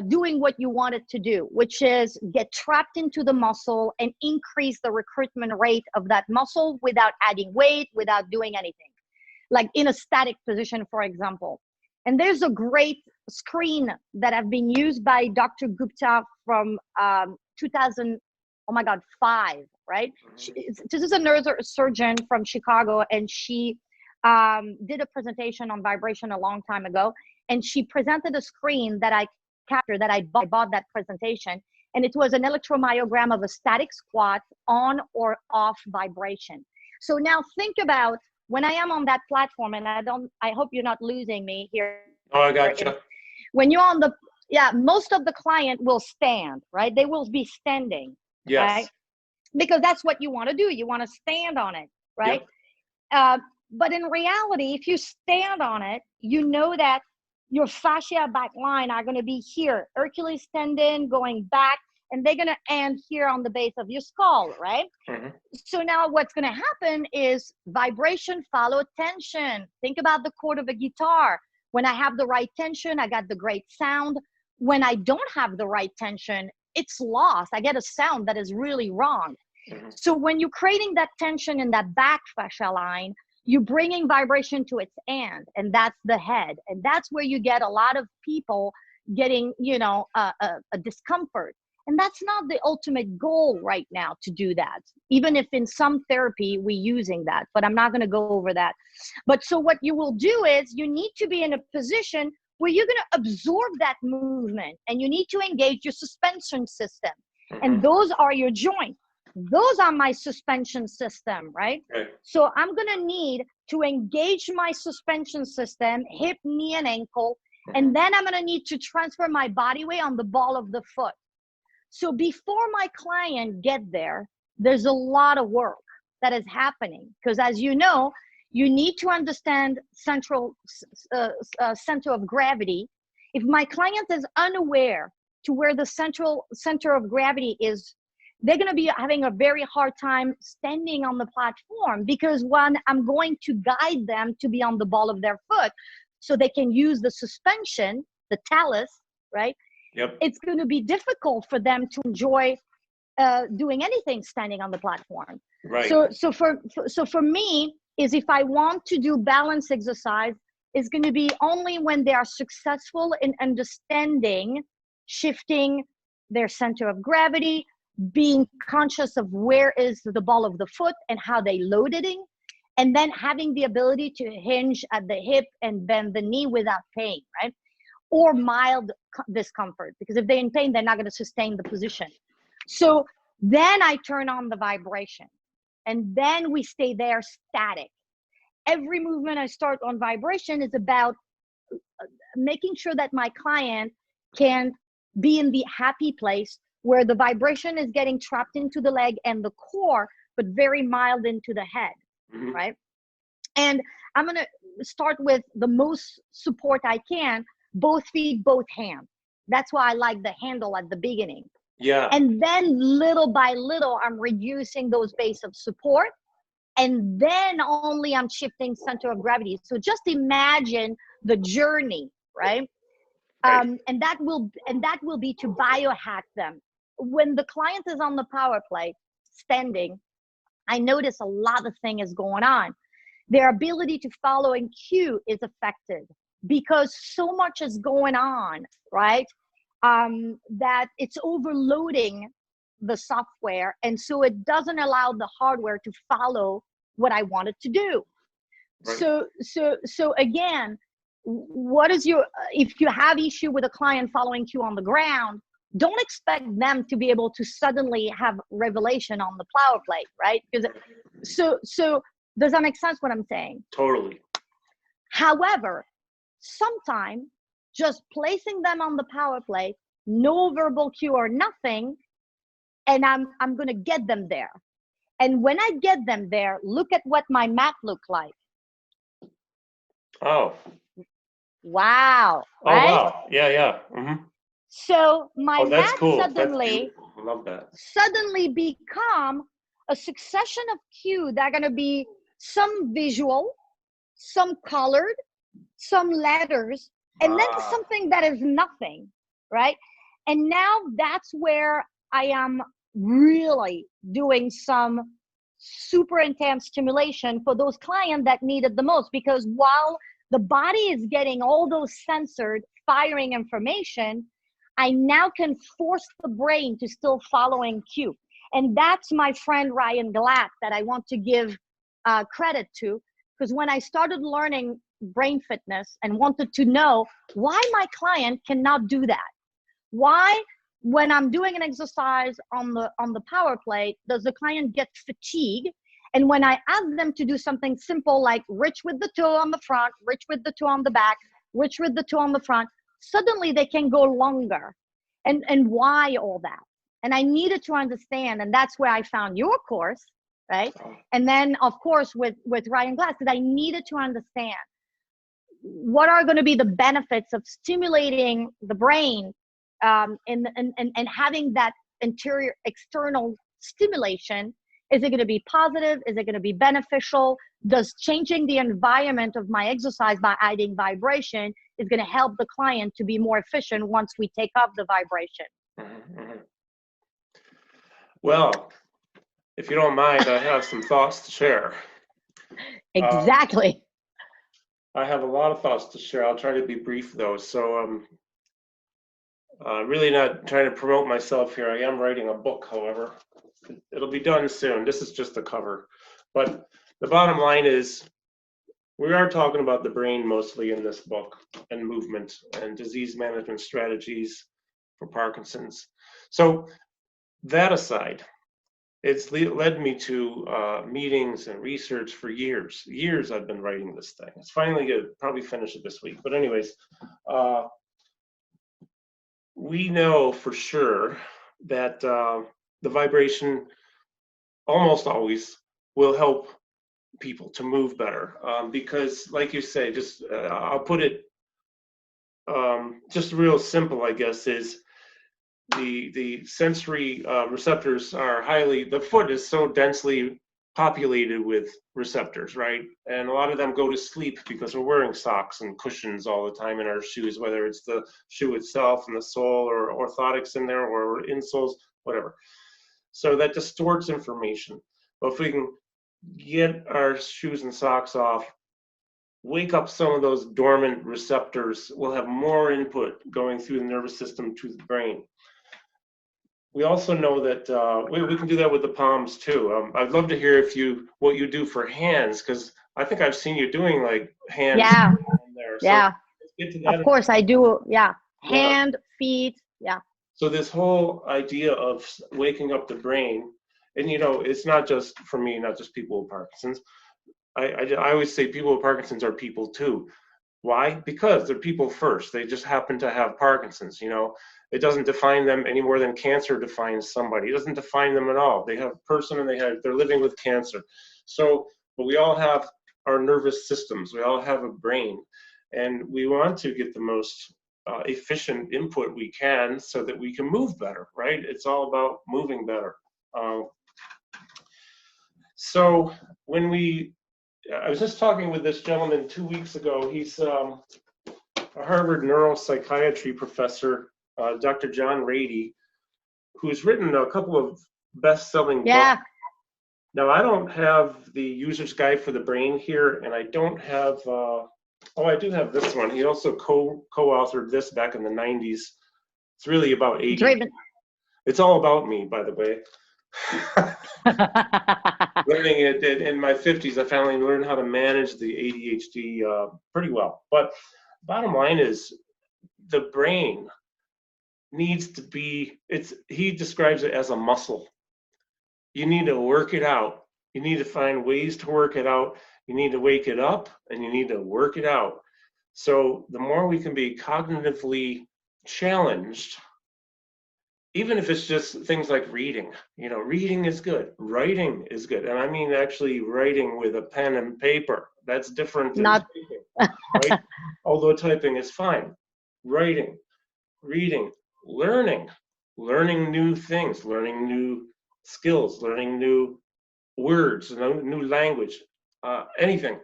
doing what you want it to do, which is get trapped into the muscle and increase the recruitment rate of that muscle without adding weight, without doing anything, like in a static position, for example. And there's a great screen that have been used by Dr. Gupta from 2000, oh my God, 5, right? This is a neurosurgeon from Chicago, and she did a presentation on vibration a long time ago. And she presented a screen that I captured, that I bought that presentation. And it was an electromyogram of a static squat on or off vibration. So now think about when I am on that platform, and I hope you're not losing me here. Oh, I got you. When you're on most of the client will stand, right? They will be standing, Yes. right? Because that's what you want to do. You want to stand on it, right? Yep. But in reality, if you stand on it, you know that your fascia back line are going to be here, Hercules tendon going back, and they're going to end here on the base of your skull, right? Mm-hmm. So now what's going to happen is vibration follow tension. Think about the chord of a guitar. When I have the right tension, I got the great sound. When I don't have the right tension, it's lost. I get a sound that is really wrong. Mm-hmm. So when you're creating that tension in that back fascia line, you're bringing vibration to its end, and that's the head. And that's where you get a lot of people getting, a discomfort. And that's not the ultimate goal right now to do that, even if in some therapy we're using that, but I'm not going to go over that. But so what you will do is you need to be in a position where you're going to absorb that movement, and you need to engage your suspension system. Mm-hmm. And those are your joints. Those are my suspension system, right? Okay. So I'm going to need to engage my suspension system, hip, knee, and ankle. And then I'm going to need to transfer my body weight on the ball of the foot. So before my client get there, there's a lot of work that is happening. Because as you know, you need to understand center of gravity. If my client is unaware to where the center of gravity is, they're going to be having a very hard time standing on the platform, because one, I'm going to guide them to be on the ball of their foot so they can use the suspension, the talus, right? Yep. It's going to be difficult for them to enjoy doing anything standing on the platform. Right. So for me, is if I want to do balance exercise, it's going to be only when they are successful in understanding, shifting their center of gravity, being conscious of where is the ball of the foot and how they loaded it, and then having the ability to hinge at the hip and bend the knee without pain, right? Or mild discomfort, because if they're in pain, they're not going to sustain the position. So then I turn on the vibration, and then we stay there static. Every movement I start on vibration is about making sure that my client can be in the happy place where the vibration is getting trapped into the leg and the core, but very mild into the head, mm-hmm. right? And I'm going to start with the most support I can, both feet, both hands. That's why I like the handle at the beginning. Yeah. And then little by little, I'm reducing those base of support. And then only I'm shifting center of gravity. So just imagine the journey, right? And that will be to biohack them. When the client is on the power plate, standing, I notice a lot of things going on. Their ability to follow and cue is affected because so much is going on, right? That it's overloading the software. And so it doesn't allow the hardware to follow what I want it to do. Right. So again, what is if you have issue with a client following cue on the ground, don't expect them to be able to suddenly have revelation on the power plate, right? Because so does that make sense what I'm saying? Totally. However, sometimes just placing them on the power plate, no verbal cue or nothing, and I'm going to get them there. And when I get them there, look at what my mat looked like. Oh. Wow. Right? Oh, wow. Yeah. Mm-hmm. So my mat cool. Suddenly, I love that. Suddenly become a succession of cues that are going to be some visual, some colored, some letters, and then something that is nothing, right? And now that's where I am really doing some super intense stimulation for those clients that need it the most, because while the body is getting all those censored firing information, I now can force the brain to still following cue. And that's my friend Ryan Glatt that I want to give credit to, because when I started learning brain fitness and wanted to know why my client cannot do that, why when I'm doing an exercise on the power plate does the client get fatigued, and when I ask them to do something simple like reach with the toe on the front, reach with the toe on the back, reach with the toe on the front, suddenly they can go longer. And why all that? And I needed to understand, and that's where I found your course, right? And then of course with Ryan Glass, because I needed to understand what are going to be the benefits of stimulating the brain, and having that interior external stimulation. Is it going to be positive? Is it going to be beneficial? Does changing the environment of my exercise by adding vibration is going to help the client to be more efficient once we take off the vibration? Mm-hmm. Well, if you don't mind, I have some thoughts to share. Exactly. I have a lot of thoughts to share. I'll try to be brief though. So really not trying to promote myself here. I am writing a book, however. It'll be done soon. This is just a cover. But the bottom line is we are talking about the brain mostly in this book, and movement and disease management strategies for Parkinson's. So that aside, it's led me to meetings and research for years. Years I've been writing this thing. It's finally going to probably finish it this week. But anyways, we know for sure that the vibration almost always will help people to move better, because like you say, just I'll put it just real simple, I guess, is the sensory receptors are the foot is so densely populated with receptors, right? And a lot of them go to sleep because we're wearing socks and cushions all the time in our shoes, whether it's the shoe itself and the sole or orthotics in there or insoles, whatever. So that distorts information. But if we can get our shoes and socks off, wake up some of those dormant receptors, we'll have more input going through the nervous system to the brain. We also know that we can do that with the palms too. I'd love to hear what you do for hands, because I think I've seen you doing like hands. Yeah. There. Yeah. So let's get to that. Of course I do. Yeah. Hand, feet. Yeah. So this whole idea of waking up the brain, and it's not just for me, not just people with Parkinson's. I always say people with Parkinson's are people too. Why? Because they're people first. They just happen to have Parkinson's. It doesn't define them any more than cancer defines somebody. It doesn't define them at all. They have a person and they're living with cancer. So, but we all have our nervous systems. We all have a brain, and we want to get the most efficient input we can so that we can move better, right? It's all about moving better. So I was just talking with this gentleman 2 weeks ago. He's a Harvard neuropsychiatry professor, Dr. John Rady, who's written a couple of best-selling books. Now, I don't have the user's guide for the brain here, and I don't have, I do have this one. He also co-authored this back in the 90s. It's really about ADHD. It's all about me, by the way. Learning it in my 50s, I finally learned how to manage the ADHD pretty well. But bottom line is, the brain needs to be, he describes it as a muscle. You need to work it out. You need to find ways to work it out. You need to wake it up, and you need to work it out. So the more we can be cognitively challenged, even if it's just things like reading, reading is good, writing is good. And I mean actually writing with a pen and paper. That's different than typing, right? Although typing is fine. Writing, reading, learning new things, learning new skills, learning new words, new language, anything.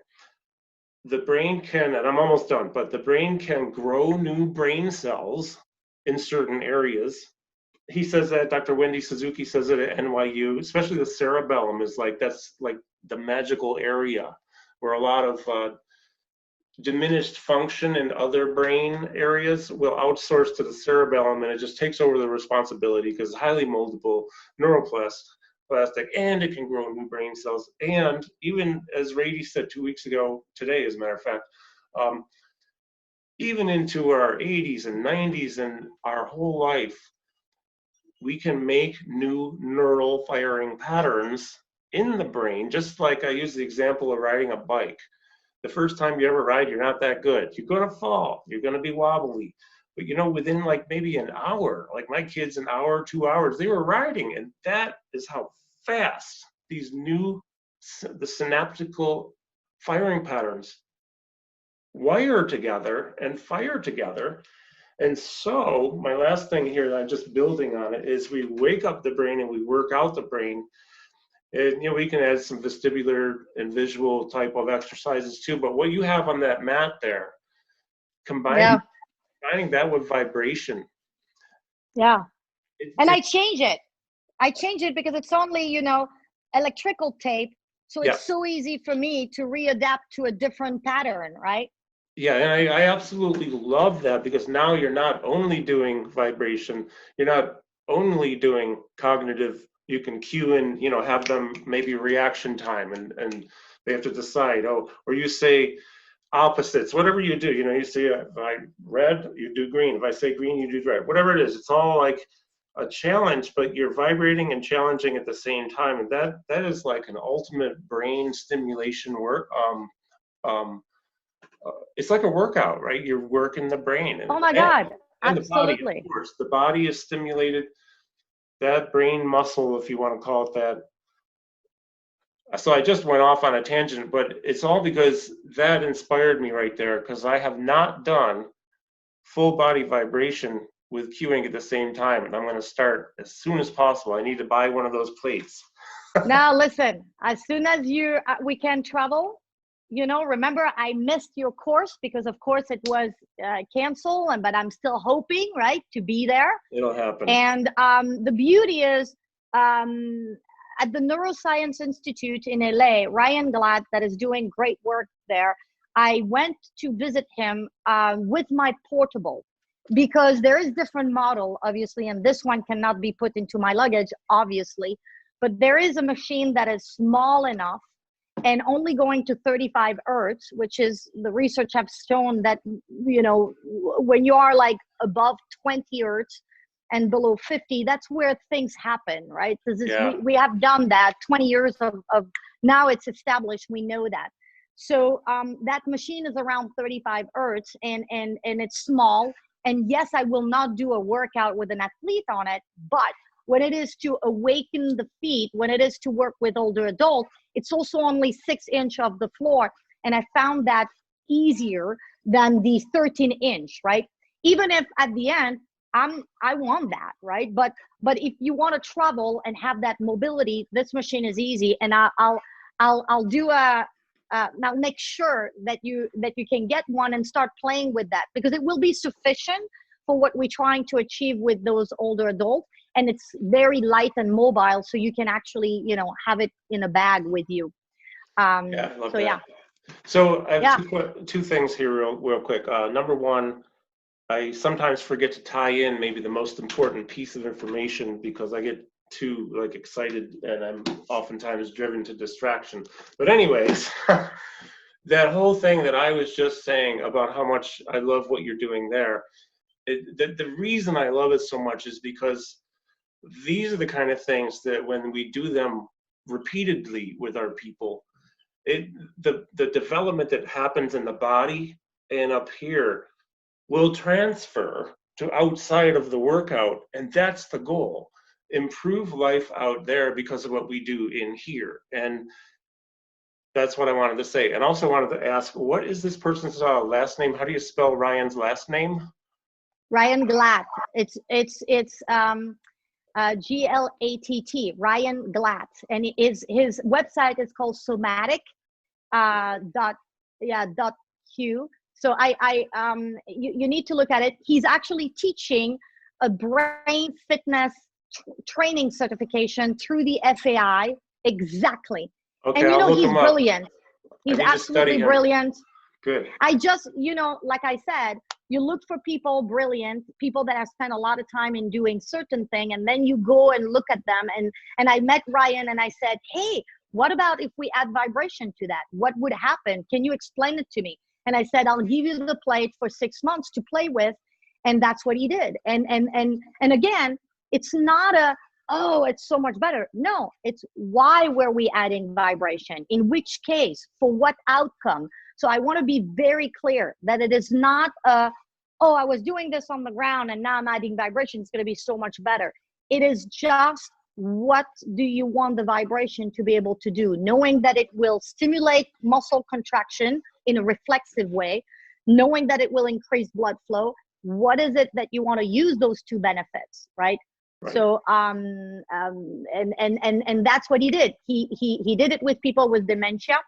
The brain can, and I'm almost done, but the brain can grow new brain cells in certain areas. He says that Dr. Wendy Suzuki says it at NYU, especially the cerebellum is like, that's like the magical area where a lot of diminished function in other brain areas will outsource to the cerebellum, and it just takes over the responsibility because it's highly moldable, neuroplastic, and it can grow new brain cells. And even as Rady said 2 weeks ago, today, as a matter of fact, even into our 80s and 90s and our whole life, we can make new neural firing patterns in the brain, just like I use the example of riding a bike. The first time you ever ride, you're not that good. You're going to fall. You're going to be wobbly. But, you know, within like maybe an hour, like my kids, an hour, 2 hours, they were riding. And that is how fast these the synaptical firing patterns wire together and fire together. And so my last thing here that I'm just building on it is we wake up the brain and we work out the brain. And, you know, we can add some vestibular and visual type of exercises too. But what you have on that mat there, combining that with vibration. Yeah. And I change it. I change it because it's only, you know, electrical tape. So it's so easy for me to readapt to a different pattern, right? Yeah, and I absolutely love that, because now you're not only doing vibration, you're not only doing cognitive. You can cue in, you know, have them maybe reaction time, and they have to decide, or you say opposites, whatever you do, you know, you say if I red, you do green. If I say green, you do red. Whatever it is, it's all like a challenge, but you're vibrating and challenging at the same time, and that is like an ultimate brain stimulation work. It's like a workout, right? You're working the brain. And, oh my God, and absolutely. The body, of course. The body is stimulated. That brain muscle, if you want to call it that. So I just went off on a tangent, but it's all because that inspired me right there, because I have not done full body vibration with cueing at the same time. And I'm going to start as soon as possible. I need to buy one of those plates. Now, listen, as soon as we can travel, you know, remember I missed your course because of course it was canceled, but I'm still hoping, right, to be there. It'll happen. And the beauty is at the Neuroscience Institute in LA, Ryan Glatt, that is doing great work there, I went to visit him with my portable, because there is different model, obviously, and this one cannot be put into my luggage, obviously, but there is a machine that is small enough and only going to 35 hertz, which is, the research have shown that, you know, when you are like above 20 hertz and below 50, that's where things happen, right? We have done that 20 years of now it's established, we know that. So that machine is around 35 hertz and it's small. And yes, I will not do a workout with an athlete on it, but when it is to awaken the feet, when it is to work with older adults, it's also only 6 inch of the floor. And I found that easier than the 13 inch, right? Even if at the end, I want that, right? But if you want to travel and have that mobility, this machine is easy. And I'll do I'll make sure that you can get one and start playing with that, because it will be sufficient for what we're trying to achieve with those older adults. And it's very light and mobile, so you can actually, you know, have it in a bag with you. I love that. So I have two things here real quick. Number one, I sometimes forget to tie in maybe the most important piece of information because I get too like excited and I'm oftentimes driven to distraction. But anyways, that whole thing that I was just saying about how much I love what you're doing there, the reason I love it so much is because these are the kind of things that when we do them repeatedly with our people, the development that happens in the body and up here will transfer to outside of the workout. And that's the goal. Improve life out there because of what we do in here. And that's what I wanted to say. And also wanted to ask, what is this person's last name? How do you spell Ryan's last name? Ryan Glatt. It's Glatt, Ryan Glatt, and his website is called somatic .q. So you need to look at it. He's actually teaching a brain fitness training certification through the FAI. Exactly. Okay, And you I'll know, look he's him up. brilliant. I He's need to study absolutely him. brilliant. Good. I just, you know, like I said, you look for people brilliant, people that have spent a lot of time in doing certain thing, and then you go and look at them. And I met Ryan and I said, hey, what about if we add vibration to that? What would happen? Can you explain it to me? And I said, I'll give you the plate for 6 months to play with. And that's what he did. And again, it's not a, oh, it's so much better. No, it's why were we adding vibration? In which case? For what outcome? So I want to be very clear that it is not a, oh, I was doing this on the ground and now I'm adding vibration. It's going to be so much better. It is just, what do you want the vibration to be able to do? Knowing that it will stimulate muscle contraction in a reflexive way, knowing that it will increase blood flow. What is it that you want to use those two benefits, right? Right. So and that's what he did. He did it with people with dementia.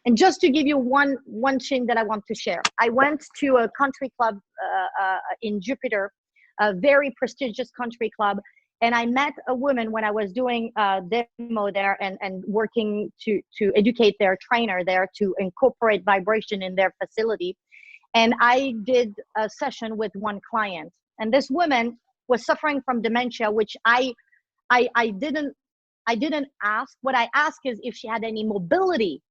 And just to give you one thing that I want to share, I went to a country club in Jupiter, a very prestigious country club, and I met a woman when I was doing a demo there and working to educate their trainer there to incorporate vibration in their facility. And I did a session with one client, and this woman was suffering from dementia, which I didn't ask. What I asked is if she had any mobility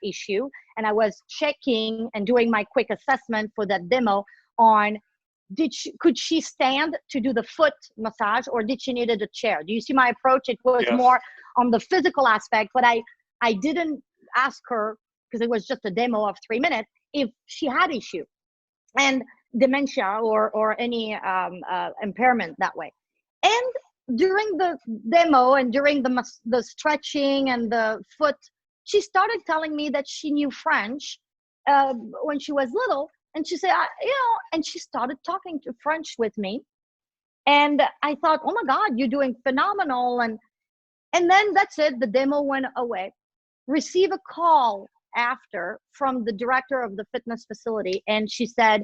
issue, and I was checking and doing my quick assessment for that demo on could she stand to do the foot massage, or did she needed a chair? Do you see my approach? It was Yes. more on the physical aspect, but I didn't ask her, because it was just a demo of 3 minutes, if she had issue and dementia or any impairment that way. And during the demo and during the stretching and the foot, she started telling me that she knew French when she was little. And she said, you know, and she started talking to French with me. And I thought, oh my God, you're doing phenomenal. And then that's it. The demo went away. Receive a call after from the director of the fitness facility. And she said,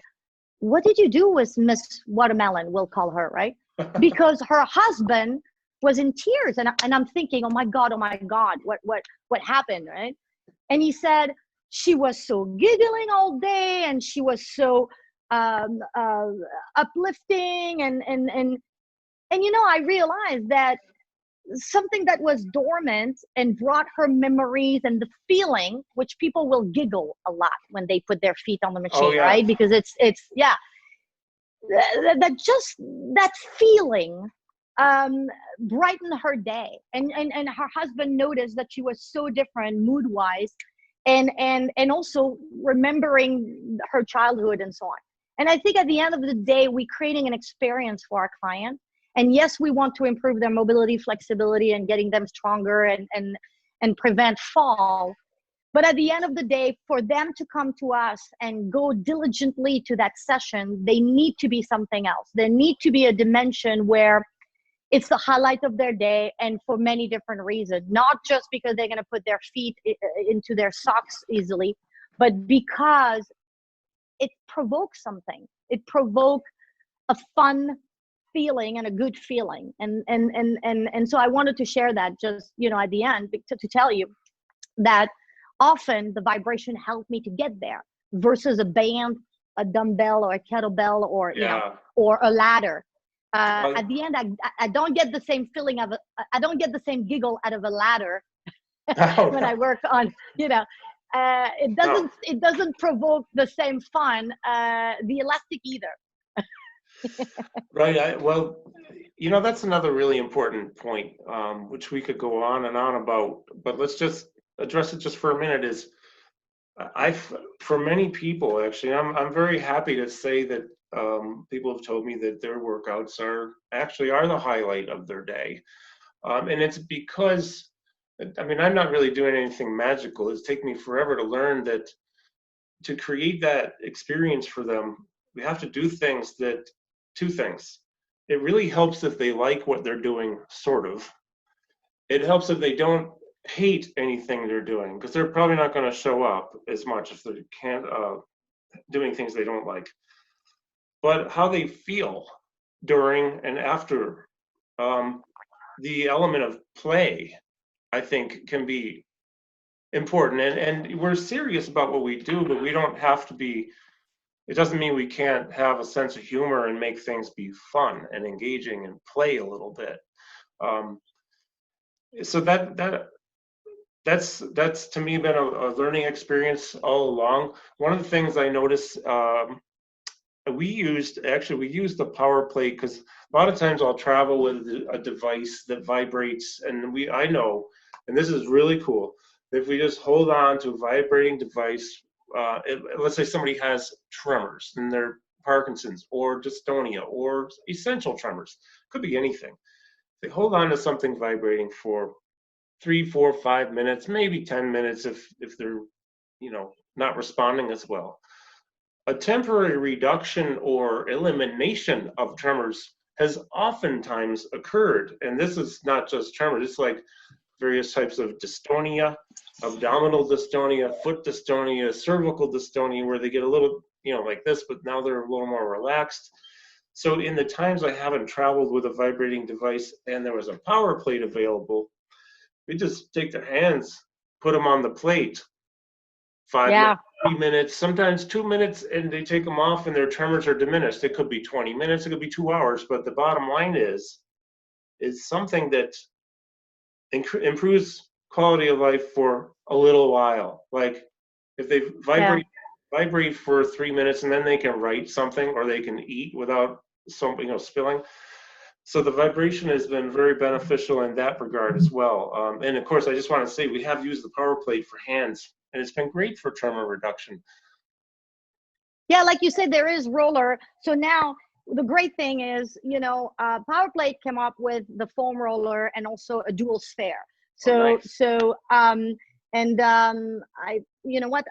what did you do with Miss Watermelon? We'll call her, right? Because her husband was in tears. And I'm thinking, oh my God, what happened, right? And he said, she was so giggling all day, and she was so uplifting. And you know, I realized that something that was dormant and brought her memories and the feeling, which people will giggle a lot when they put their feet on the machine, Oh, yeah. right? Because it's yeah, that feeling brightened her day, and her husband noticed that she was so different mood wise, and also remembering her childhood and so on. And I think at the end of the day, we're creating an experience for our client. And yes, we want to improve their mobility, flexibility, and getting them stronger and prevent fall. But at the end of the day, for them to come to us and go diligently to that session, they need to be something else. There need to be a dimension where it's the highlight of their day, and for many different reasons, not just because they're going to put their feet into their socks easily, but because it provokes something. It provokes a fun feeling and a good feeling. And so I wanted to share that, just, you know, at the end, to tell you that often the vibration helped me to get there versus a band, a dumbbell, or a kettlebell, or you know, or a ladder. At the end, I don't get the same feeling of I don't get the same giggle out of a ladder when I work on, you know, it doesn't provoke the same fun, the elastic either. Right. Well, you know, that's another really important point, which we could go on and on about, but let's just address it just for a minute. Is for many people, actually, I'm very happy to say that people have told me that their workouts are the highlight of their day. And it's because, I mean, I'm not really doing anything magical. It's taken me forever to learn that to create that experience for them, we have to do two things. It really helps if they like what they're doing, sort of. It helps if they don't hate anything they're doing, because they're probably not going to show up as much if they can't doing things they don't like. But how they feel, during, and after. The element of play, I think, can be important. And we're serious about what we do, but we don't have to be, it doesn't mean we can't have a sense of humor and make things be fun and engaging and play a little bit. Um, so that's to me been a learning experience all along. One of the things I noticed, we used the power plate because a lot of times I'll travel with a device that vibrates, and I know, and this is really cool, if we just hold on to a vibrating device, let's say somebody has tremors and they're Parkinson's or dystonia or essential tremors, could be anything. They hold on to something vibrating for 3, 4, 5 minutes, maybe 10 minutes if they're, not responding as well. A temporary reduction or elimination of tremors has oftentimes occurred. And this is not just tremors, it's like various types of dystonia, abdominal dystonia, foot dystonia, cervical dystonia, where they get a little, like this, but now they're a little more relaxed. So in the times I haven't traveled with a vibrating device and there was a power plate available, we just take their hands, put them on the plate, 5 minutes, 3 minutes, sometimes 2 minutes, and they take them off and their tremors are diminished. It could be 20 minutes, it could be 2 hours, but the bottom line is something that improves quality of life for a little while. Like if they vibrate for 3 minutes and then they can write something or they can eat without something, spilling. So the vibration has been very beneficial in that regard as well. And of course, I just want to say we have used the power plate for hands, and it's been great for tremor reduction. Yeah, like you said, there is roller. So now the great thing is, power plate came up with the foam roller and also a dual sphere. So, nice.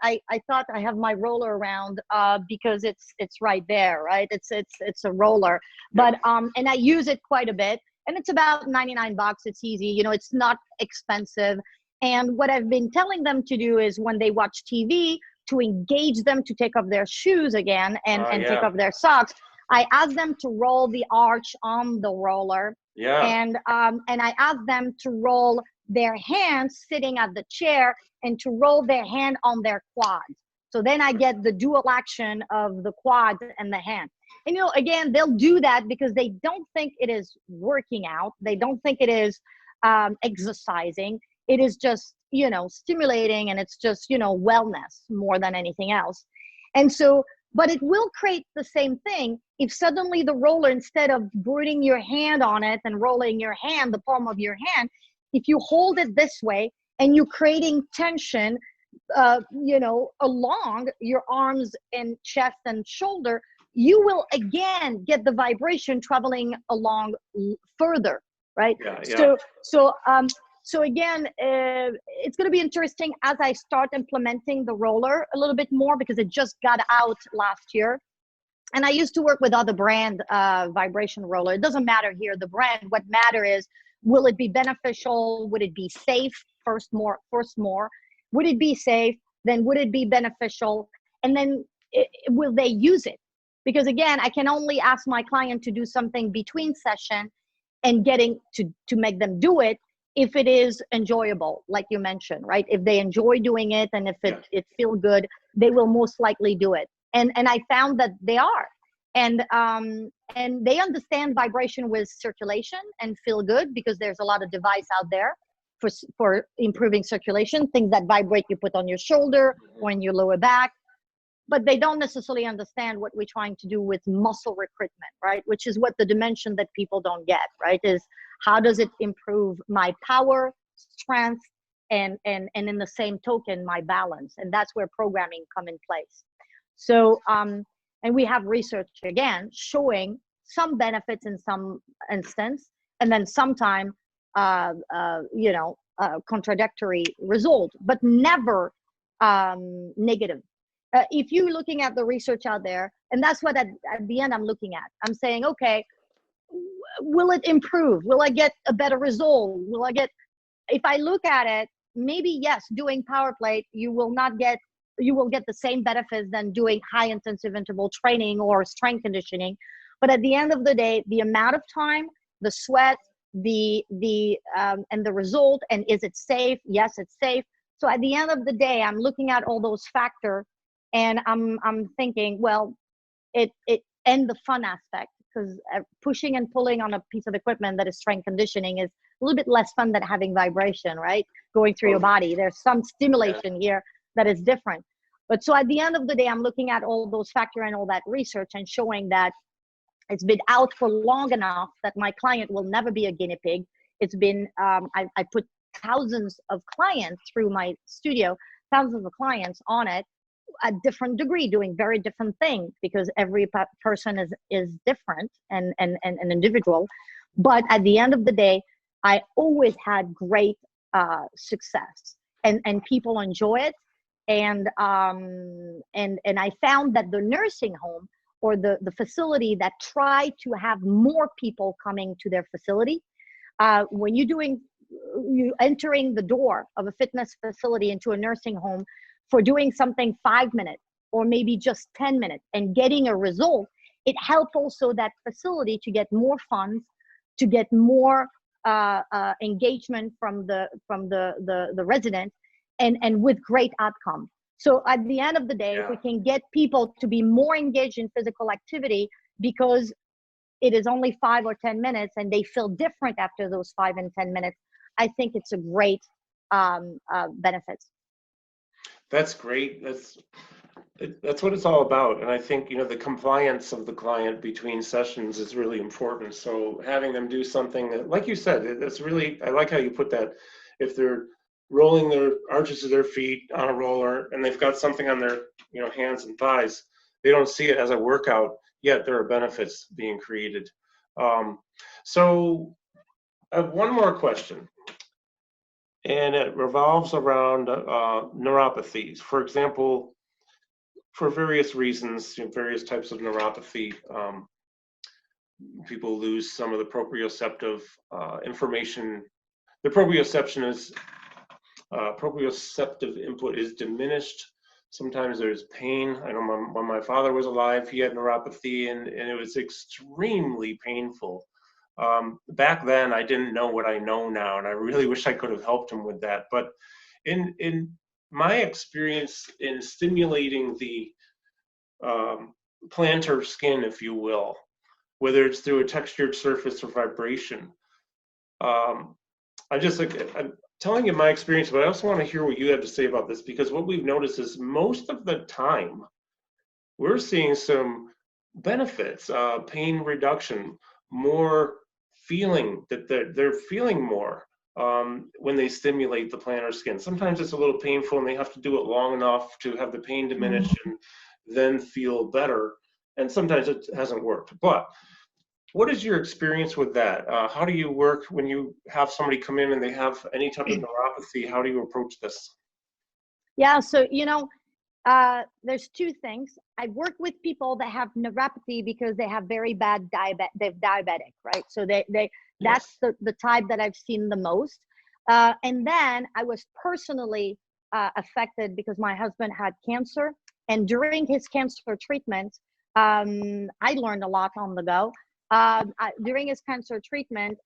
I, I thought I have my roller around because it's right there, right? It's a roller, but and I use it quite a bit, and it's about $99. It's easy, it's not expensive. And what I've been telling them to do is when they watch TV, to engage them to take off their shoes again and take off their socks. I ask them to roll the arch on the roller, and I ask them to roll their hands sitting at the chair and to roll their hand on their quads. So then I get the dual action of the quads and the hand. And, again, they'll do that because they don't think it is working out. They don't think it is exercising. It is just, stimulating, and it's just, wellness more than anything else. And so, but it will create the same thing if suddenly the roller, instead of putting your hand on it and rolling your hand, the palm of your hand, if you hold it this way and you're creating tension, along your arms and chest and shoulder, you will again get the vibration traveling along further, right? So again, it's going to be interesting as I start implementing the roller a little bit more because it just got out last year. And I used to work with other brand vibration roller. It doesn't matter here, the brand. What matter is, will it be beneficial? Would it be safe? First more. Would it be safe? Then would it be beneficial? And then will they use it? Because again, I can only ask my client to do something between session and getting to make them do it if it is enjoyable, like you mentioned, right? If they enjoy doing it and if it feels good, they will most likely do it. And I found that they are. And they understand vibration with circulation and feel good because there's a lot of device out there for improving circulation, things that vibrate you put on your shoulder or in your lower back. But they don't necessarily understand what we're trying to do with muscle recruitment, right? Which is what the dimension that people don't get, right? Is how does it improve my power, strength, and in the same token, my balance? And that's where programming come in place. So, and we have research again showing some benefits in some instance, and then sometime, contradictory result, but never negative. If you're looking at the research out there, and that's what at the end I'm looking at, I'm saying, okay, will it improve? Will I get a better result? If I look at it, maybe yes, doing power plate, you will get the same benefits than doing high intensive interval training or strength conditioning. But at the end of the day, the amount of time, the sweat, and the result, and is it safe? Yes, it's safe. So at the end of the day, I'm looking at all those factors, and I'm thinking, well, it and the fun aspect, because pushing and pulling on a piece of equipment that is strength conditioning is a little bit less fun than having vibration, right? Going through your body. There's some stimulation here that is different. But so at the end of the day, I'm looking at all those factors and all that research and showing that it's been out for long enough that my client will never be a guinea pig. It's been, I put thousands of clients through my studio, thousands of clients on it at different degree, doing very different things, because every person is different and an individual. But at the end of the day, I always had great success, and people enjoy it. And I found that the nursing home or the facility that try to have more people coming to their facility, when you entering the door of a fitness facility into a nursing home for doing something 5 minutes or maybe just 10 minutes and getting a result, it helped also that facility to get more funds, to get more engagement from the resident, and with great outcome. So at the end of the day, if we can get people to be more engaged in physical activity because it is only 5 or 10 minutes and they feel different after those 5 and 10 minutes, I think it's a great benefit. That's great. That's what it's all about. And I think, the compliance of the client between sessions is really important. So having them do something that, like you said, that's really, I like how you put that. If they're rolling their arches of their feet on a roller and they've got something on their, hands and thighs, they don't see it as a workout, yet there are benefits being created. So I have one more question, and it revolves around neuropathies. For example, for various reasons, various types of neuropathy, people lose some of the proprioceptive information. The proprioceptive input is diminished. Sometimes there's pain. I know when my father was alive, he had neuropathy, and it was extremely painful. Back then, I didn't know what I know now, and I really wish I could have helped him with that. But in my experience in stimulating the plantar skin, if you will, whether it's through a textured surface or vibration, I'm telling you my experience, but I also want to hear what you have to say about this, because what we've noticed is most of the time we're seeing some benefits, pain reduction, more feeling that they're feeling more when they stimulate the plantar skin. Sometimes it's a little painful and they have to do it long enough to have the pain diminish and then feel better. And sometimes it hasn't worked. But what is your experience with that? How do you work when you have somebody come in and they have any type of neuropathy? How do you approach this? Yeah, so there's two things. I work with people that have neuropathy because they have very bad diabetic, right? So that's the type that I've seen the most. And then I was personally affected because my husband had cancer, and during his cancer treatment, I learned a lot on the go. During his cancer treatment,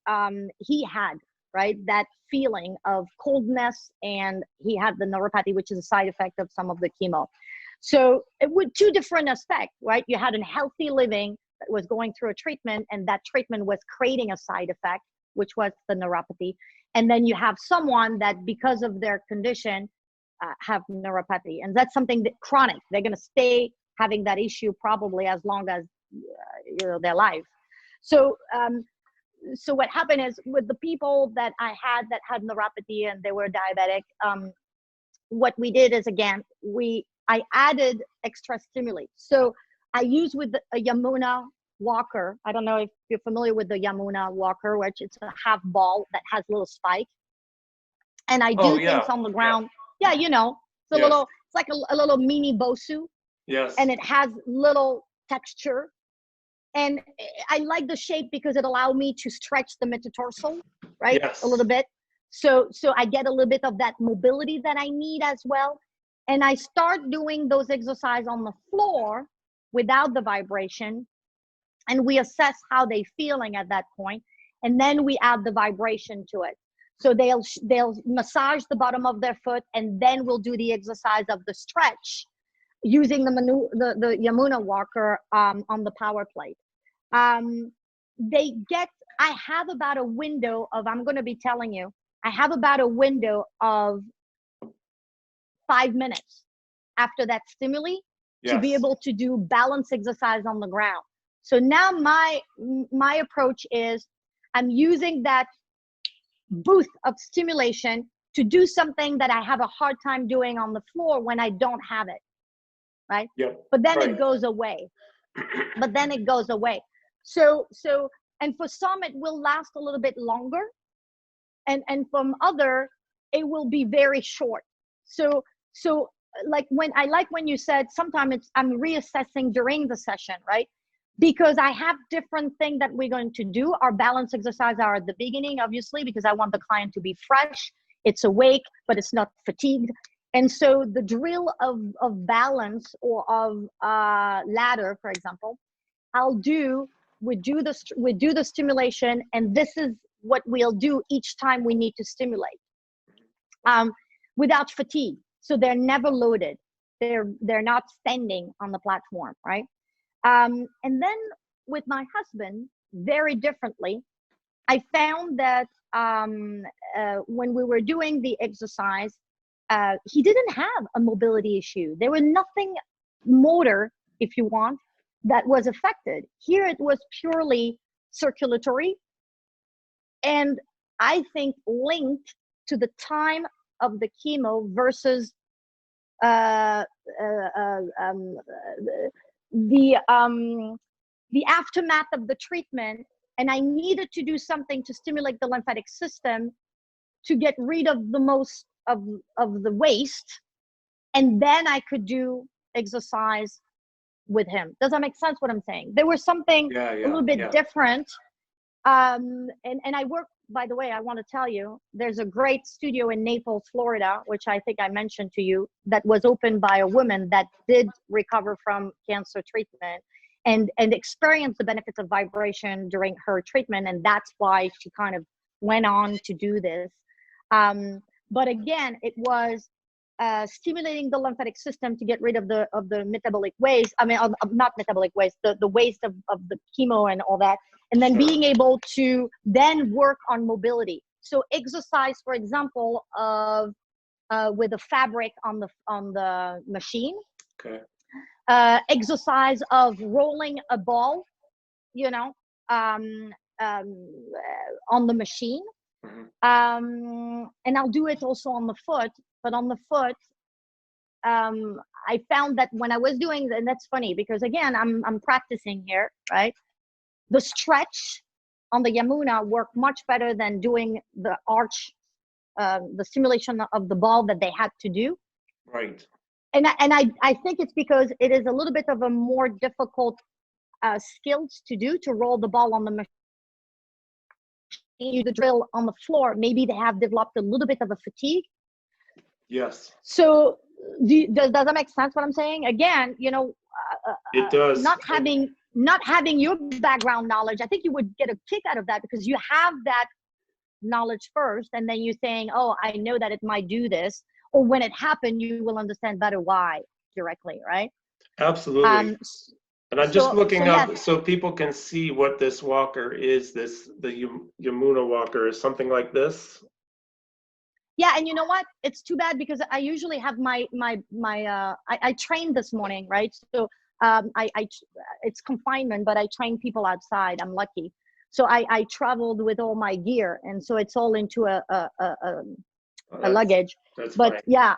he had, right, that feeling of coldness, and he had the neuropathy, which is a side effect of some of the chemo. So it was two different aspects, right? You had a healthy living that was going through a treatment, and that treatment was creating a side effect, which was the neuropathy. And then you have someone that, because of their condition, have neuropathy, and that's something that chronic. They're going to stay having that issue probably as long as their life. So what happened is, with the people that I had that had neuropathy and they were diabetic, what we did is, again, I added extra stimuli. So I use with a Yamuna walker. I don't know if you're familiar with the Yamuna walker, which it's a half ball that has a little spike. And I do things on the ground. Yeah, it's it's like a little mini Bosu. Yes. And it has little texture. And I like the shape because it allowed me to stretch the metatarsal, right? Yes. A little bit. So I get a little bit of that mobility that I need as well. And I start doing those exercises on the floor without the vibration. and we assess how they're feeling at that point, and then we add the vibration to it. So they'll massage the bottom of their foot, and then we'll do the exercise of the stretch using the Yamuna walker on the power plate. I have about a window of, I'm going to be telling you, I have about a window of 5 minutes after that stimuli to be able to do balance exercise on the ground. So now my approach is I'm using that boost of stimulation to do something that I have a hard time doing on the floor when I don't have it, right? Yep. But then Right. it goes away. So and for some it will last a little bit longer, and from other it will be very short. So like when you said sometimes I'm reassessing during the session, right? Because I have different things that we're going to do. Our balance exercise are at the beginning, obviously, because I want the client to be fresh. It's awake, but it's not fatigued. And so the drill of balance or of ladder, for example, we do the stimulation, and this is what we'll do each time we need to stimulate without fatigue. So they're never loaded. They're not standing on the platform, right? And then with my husband, very differently, I found that when we were doing the exercise, he didn't have a mobility issue. There was nothing motor, if you want, that was affected. Here it was purely circulatory, and I think linked to the time of the chemo versus the aftermath of the treatment. And I needed to do something to stimulate the lymphatic system to get rid of the most of the waste, and then I could do exercise with him. Does that make sense what I'm saying? There was something a little bit different. And I work, by the way, I want to tell you, there's a great studio in Naples, Florida, which I think I mentioned to you, that was opened by a woman that did recover from cancer treatment and experienced the benefits of vibration during her treatment. And that's why she kind of went on to do this. But again, it was stimulating the lymphatic system to get rid of the metabolic waste. I mean, not metabolic waste, the waste of the chemo and all that. And then being able to then work on mobility. So exercise, for example, with a fabric on the machine. Okay. Exercise of rolling a ball, on the machine. Mm-hmm. And I'll do it also on the foot. But on the foot, I found that when I was doing, and that's funny because again, I'm practicing here, right? The stretch on the Yamuna worked much better than doing the arch, the stimulation of the ball that they had to do. Right. And I think it's because it is a little bit of a more difficult skills to do, to roll the ball on the machine, the drill on the floor. Maybe they have developed a little bit of a fatigue. Yes. So does that make sense what I'm saying? Again, it does. Not having your background knowledge, I think you would get a kick out of that because you have that knowledge first, and then you're saying, oh, I know that it might do this. Or when it happened, you will understand better why directly, right? Absolutely. And I'm just looking up so people can see what this walker is. The Yamuna walker is something like this. Yeah, and you know what? It's too bad because I usually have I trained this morning, right? So it's confinement, but I train people outside. I'm lucky. So I traveled with all my gear, and so it's all into a luggage. That's but fine. Yeah,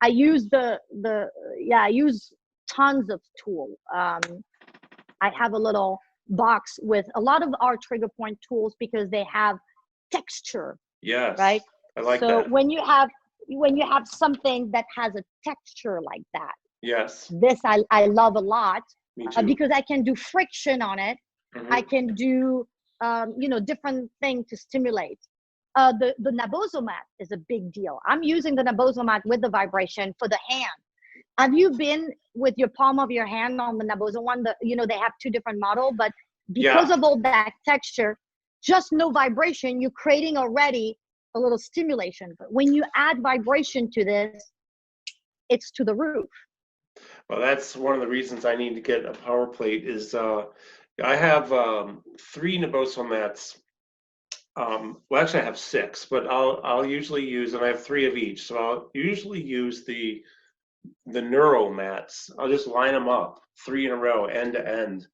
I use I use tons of tool. I have a little box with a lot of our trigger point tools because they have texture. Yes. Right. I like that. So when you have something that has a texture like that. Yes. This I love a lot. Me too. Because I can do friction on it. Mm-hmm. I can do different things to stimulate. The Nabozo mat is a big deal. I'm using the Nabozo mat with the vibration for the hand. Have you been with your palm of your hand on the Nabozo one? They have two different models, but because Yeah. of all that texture, just no vibration, you're creating already a little stimulation. But when you add vibration to this, it's to the roof. Well, that's one of the reasons I need to get a power plate is I have 3 Naboso mats. Well, actually, I have 6, but I'll usually use, and I have 3 of each. So I'll usually use the neuro mats. I'll just line them up 3 in a row, end to end.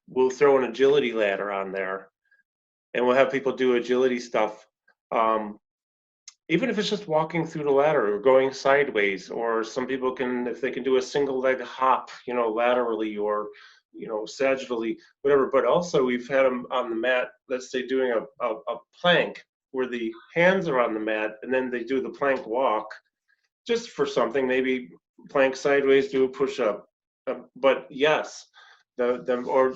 We'll throw an agility ladder on there, and we'll have people do agility stuff. Even if it's just walking through the ladder or going sideways, or some people can, if they can do a single leg hop, laterally or, sagittally, whatever. But also we've had them on the mat, let's say doing a plank where the hands are on the mat and then they do the plank walk just for something, maybe plank sideways, do a push up. But yes, or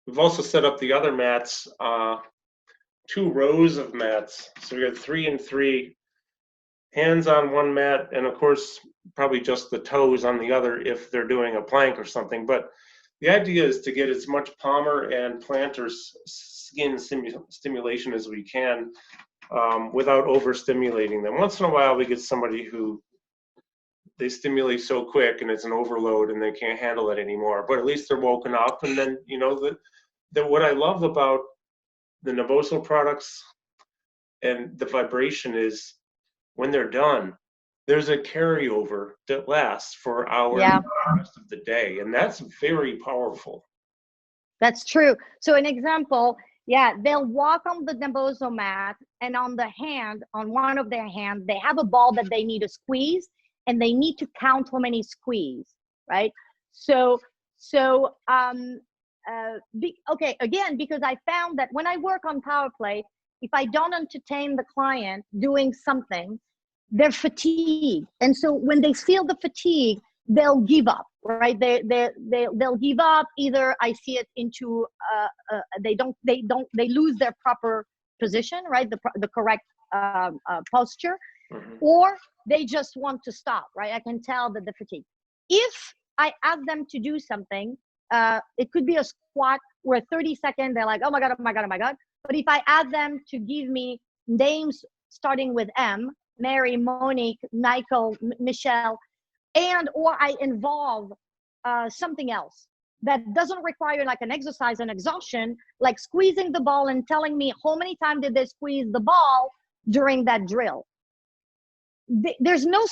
we've also set up the other mats, 2 rows of mats. So we got 3 and 3, hands on one mat, and of course, probably just the toes on the other if they're doing a plank or something. But the idea is to get as much palmar and plantar skin stimulation as we can without overstimulating them. Once in a while, we get somebody who they stimulate so quick and it's an overload and they can't handle it anymore. But at least they're woken up. And then, what I love about the Naboso products and the vibration is when they're done, there's a carryover that lasts for hours Yeah, the rest of the day. And that's very powerful. that's true. So an example, yeah, they'll walk on the Naboso mat, and on one of their hands, they have a ball that they need to squeeze, and they need to count how many squeeze, right? So, okay, again, because I found that when I work on power plate, if I don't entertain the client doing something, they're fatigued. And so when they feel the fatigue, they'll give up, right? They'll give up. Either I see it into, they lose their proper position, right? The correct posture, Mm-hmm. or they just want to stop, right? I can tell that the fatigue. If I ask them to do something, it could be a squat where 30 seconds, they're like, oh my God, oh my God, oh my God. But if I ask them to give me names starting with M, Mary, Monique, Michael, Michelle, or I involve something else that doesn't require like an exercise and exhaustion, like squeezing the ball and telling me how many times did they squeeze the ball during that drill. There's no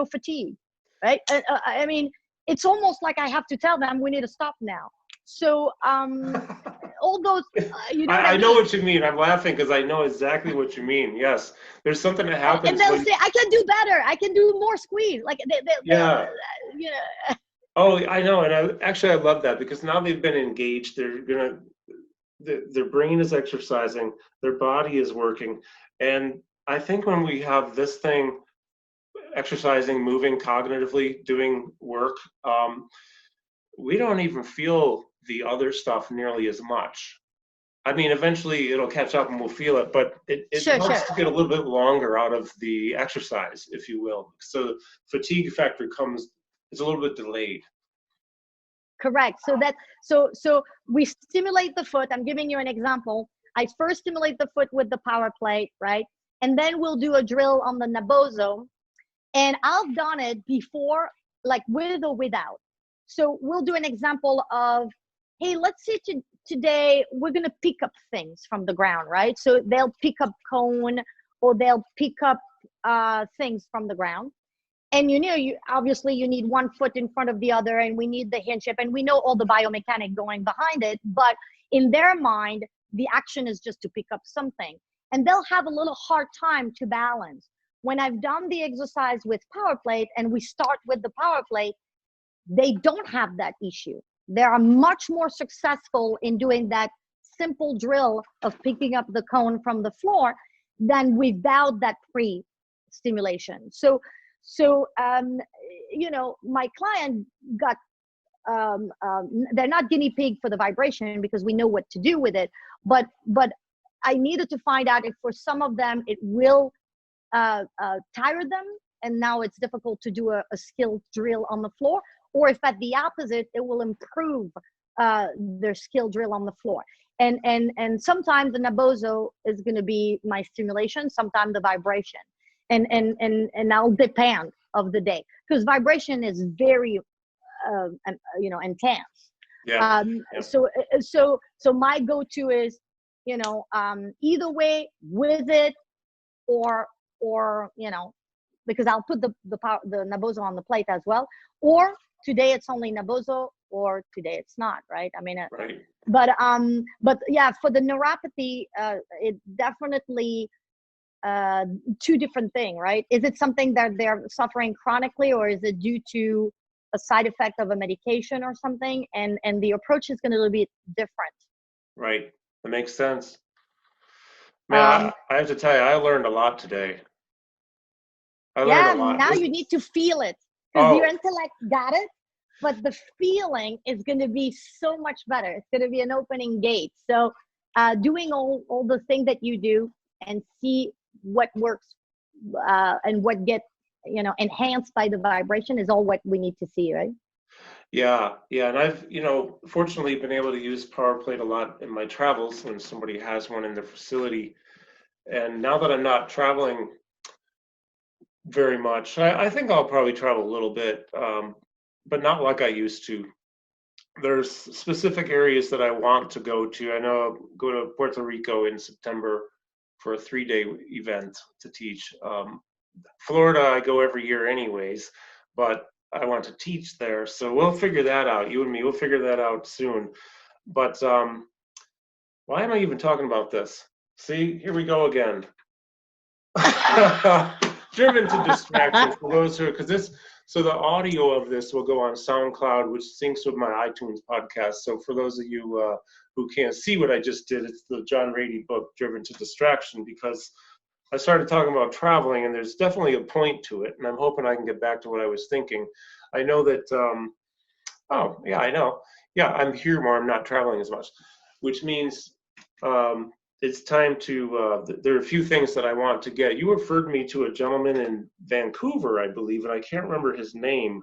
fatigue, right? I mean, it's almost like I have to tell them we need to stop now. So all those, I know what you mean. I'm laughing because I know exactly what you mean. Yes, there's something that happens. And they'll say, I can do better. I can do more squeeze. Like, yeah. Oh, I know. And I love that because now they've been engaged. Their brain is exercising, their body is working. And I think when we have this thing exercising, moving cognitively, doing work, we don't even feel the other stuff nearly as much. I mean, eventually it'll catch up and we'll feel it, but it helps to get a little bit longer out of the exercise, if you will. So the fatigue factor it's a little bit delayed. Correct. So we stimulate the foot. I'm giving you an example. I first stimulate the foot with the power plate, right? And then we'll do a drill on the Naboso. And I've done it before, like with or without. So we'll do an example of, hey, let's say today we're going to pick up things from the ground, right? So they'll pick up cone or they'll pick up things from the ground. And obviously you need one foot in front of the other, and we need the hinge hip, and we know all the biomechanic going behind it. But in their mind, the action is just to pick up something. And they'll have a little hard time to balance. When I've done the exercise with power plate and we start with the power plate, they don't have that issue. They are much more successful in doing that simple drill of picking up the cone from the floor than without that pre-stimulation. So my client got, they're not guinea pig for the vibration because we know what to do with it. But I needed to find out if for some of them it will tire them, and now it's difficult to do a skilled drill on the floor, or if at the opposite, it will improve their skill drill on the floor. And sometimes the nabozo is going to be my stimulation, sometimes the vibration, and I'll depend of the day, because vibration is very intense. Yeah. So my go-to is, either way, with it, or because I'll put the nabozo on the plate as well, or today it's only nabozo, or today it's not, right? I mean, right. But yeah, for the neuropathy, it definitely two different things, right? Is it something that they're suffering chronically, or is it due to a side effect of a medication or something? And the approach is going to be different. Right. That makes sense. Man, I have to tell you, I learned a lot today. I learned a lot. Now you need to feel it, because your intellect got it, but the feeling is going to be so much better. It's going to be an opening gate. So doing all the things that you do and see what works and what gets enhanced by the vibration is all what we need to see, right? Yeah. And I've, fortunately been able to use Power Plate a lot in my travels when somebody has one in their facility. And now that I'm not traveling very much, I think I'll probably travel a little bit, but not like I used to. There's specific areas that I want to go to. I know I'll go to Puerto Rico in September for a 3-day event to teach. Florida, I go every year anyways, but I want to teach there. So we'll figure that out. You and me, we'll figure that out soon. But why am I even talking about this? See, here we go again. Driven to distraction for those who, so the audio of this will go on SoundCloud, which syncs with my iTunes podcast. So for those of you who can't see what I just did, it's the John Rady book, Driven to Distraction, because I started talking about traveling, and there's definitely a point to it, and I'm hoping I can get back to what I was thinking. I know that, I know. Yeah, I'm here more, I'm not traveling as much, which means it's time to, there are a few things that I want to get. You referred me to a gentleman in Vancouver, I believe, and I can't remember his name,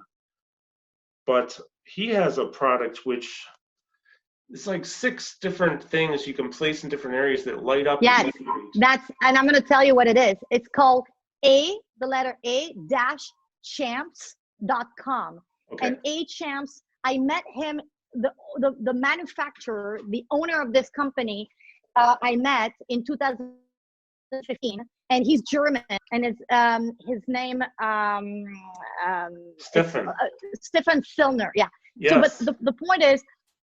but he has a product which it's like 6 different things you can place in different areas that light up. Yes, and I'm going to tell you what it is. It's called the letter A-champs.com. Okay. And A-champs, I met him, the manufacturer, the owner of this company, I met in 2015, and he's German, and his name Stefan Silner. Yeah. Yes. So, but the point is,